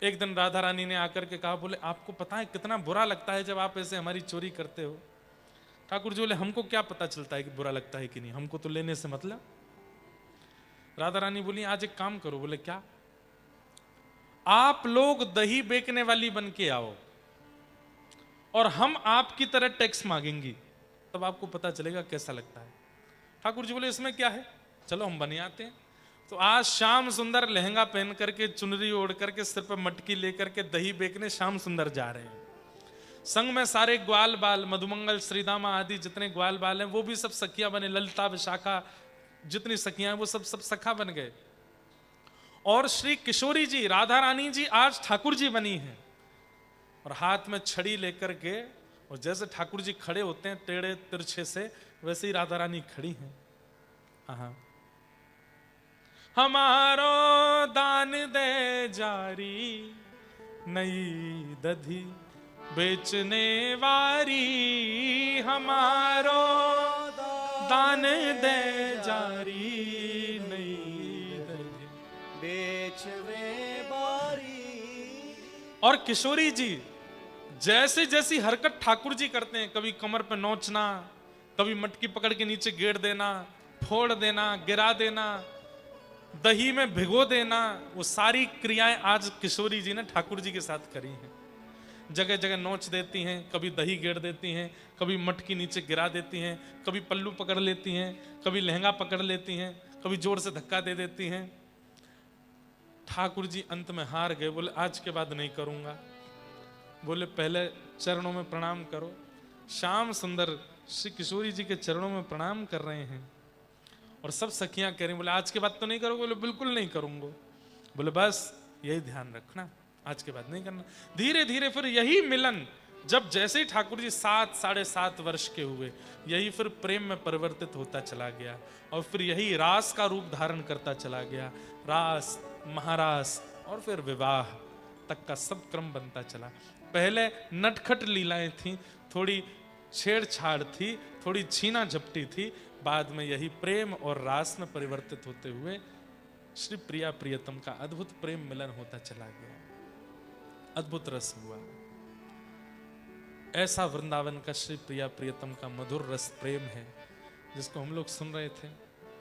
एक दिन राधा रानी ने आकर के कहा, बोले आपको पता है कितना बुरा लगता है जब आप ऐसे हमारी चोरी करते हो? ठाकुर जी बोले हमको क्या पता चलता है कि बुरा लगता है कि नहीं, हमको तो लेने से मतलब। राधा रानी बोली आज एक काम करो। बोले क्या? आप लोग दही बेचने वाली बन के आओ और हम आपकी तरह टैक्स मांगेंगी, तब आपको पता चलेगा कैसा लगता है। ठाकुर जी बोले इसमें क्या है, चलो हम बने आते हैं। तो आज श्याम सुंदर लहंगा पहन करके, चुनरी ओढ़ करके, सिर पर मटकी लेकर के दही बेचने श्याम सुंदर जा रहे हैं। संग में सारे ग्वाल बाल, मधुमंगल, श्रीदामा आदि जितने ग्वाल बाल हैं वो भी सब सखियां बने, ललिता, विशाखा, जितनी सखियां हैं वो सब सखा बन गए। और श्री किशोरी जी, राधा रानी जी आज ठाकुर जी बनी हैं और हाथ में छड़ी लेकर के, और जैसे ठाकुर जी खड़े होते हैं टेढ़े तिरछे से, वैसे ही राधा रानी खड़ी हैं। हाँ, हमारो दान दे जारी, नई दधी बेचने वारी, हमारो दान दे जारी, नई दधी बेचवे बारी। और किशोरी जी जैसे जैसी हरकत ठाकुर जी करते हैं, कभी कमर पे नोचना, कभी मटकी पकड़ के नीचे गेड़ देना, फोड़ देना, गिरा देना, दही में भिगो देना, वो सारी क्रियाएं आज किशोरी जी ने ठाकुर जी के साथ करी हैं। जगह जगह नोच देती हैं, कभी दही गेड़ देती हैं, कभी मटकी नीचे गिरा देती हैं, कभी पल्लू पकड़ लेती हैं, कभी लहंगा पकड़ लेती हैं, कभी जोर से धक्का दे देती हैं। ठाकुर जी अंत में हार गए, बोले आज के बाद नहीं करूंगा। बोले पहले चरणों में प्रणाम करो। श्याम सुंदर श्री किशोरी जी के चरणों में प्रणाम कर रहे हैं और सब सखियां कह रही, बोले आज के बाद तो नहीं करोगे? बोले बिल्कुल नहीं करूंगा। बोले बस यही ध्यान रखना, आज के बाद नहीं करना। धीरे धीरे फिर यही मिलन, जब जैसे ही ठाकुर जी 7 साढ़े 7 वर्ष के हुए, यही फिर प्रेम में परिवर्तित होता चला गया और फिर यही रास का रूप धारण करता चला गया। रास, महारास और फिर विवाह तक का सब क्रम बनता चला। पहले नटखट लीलाएं थी, थोड़ी छेड़छाड़ थी, थोड़ी छीना झपटी थी, बाद में यही प्रेम और रास में परिवर्तित होते हुए श्री प्रिया प्रियतम का अद्भुत प्रेम मिलन होता चला गया। अद्भुत रस हुआ। ऐसा वृंदावन का श्री प्रिया प्रियतम का मधुर रस प्रेम है जिसको हम लोग सुन रहे थे।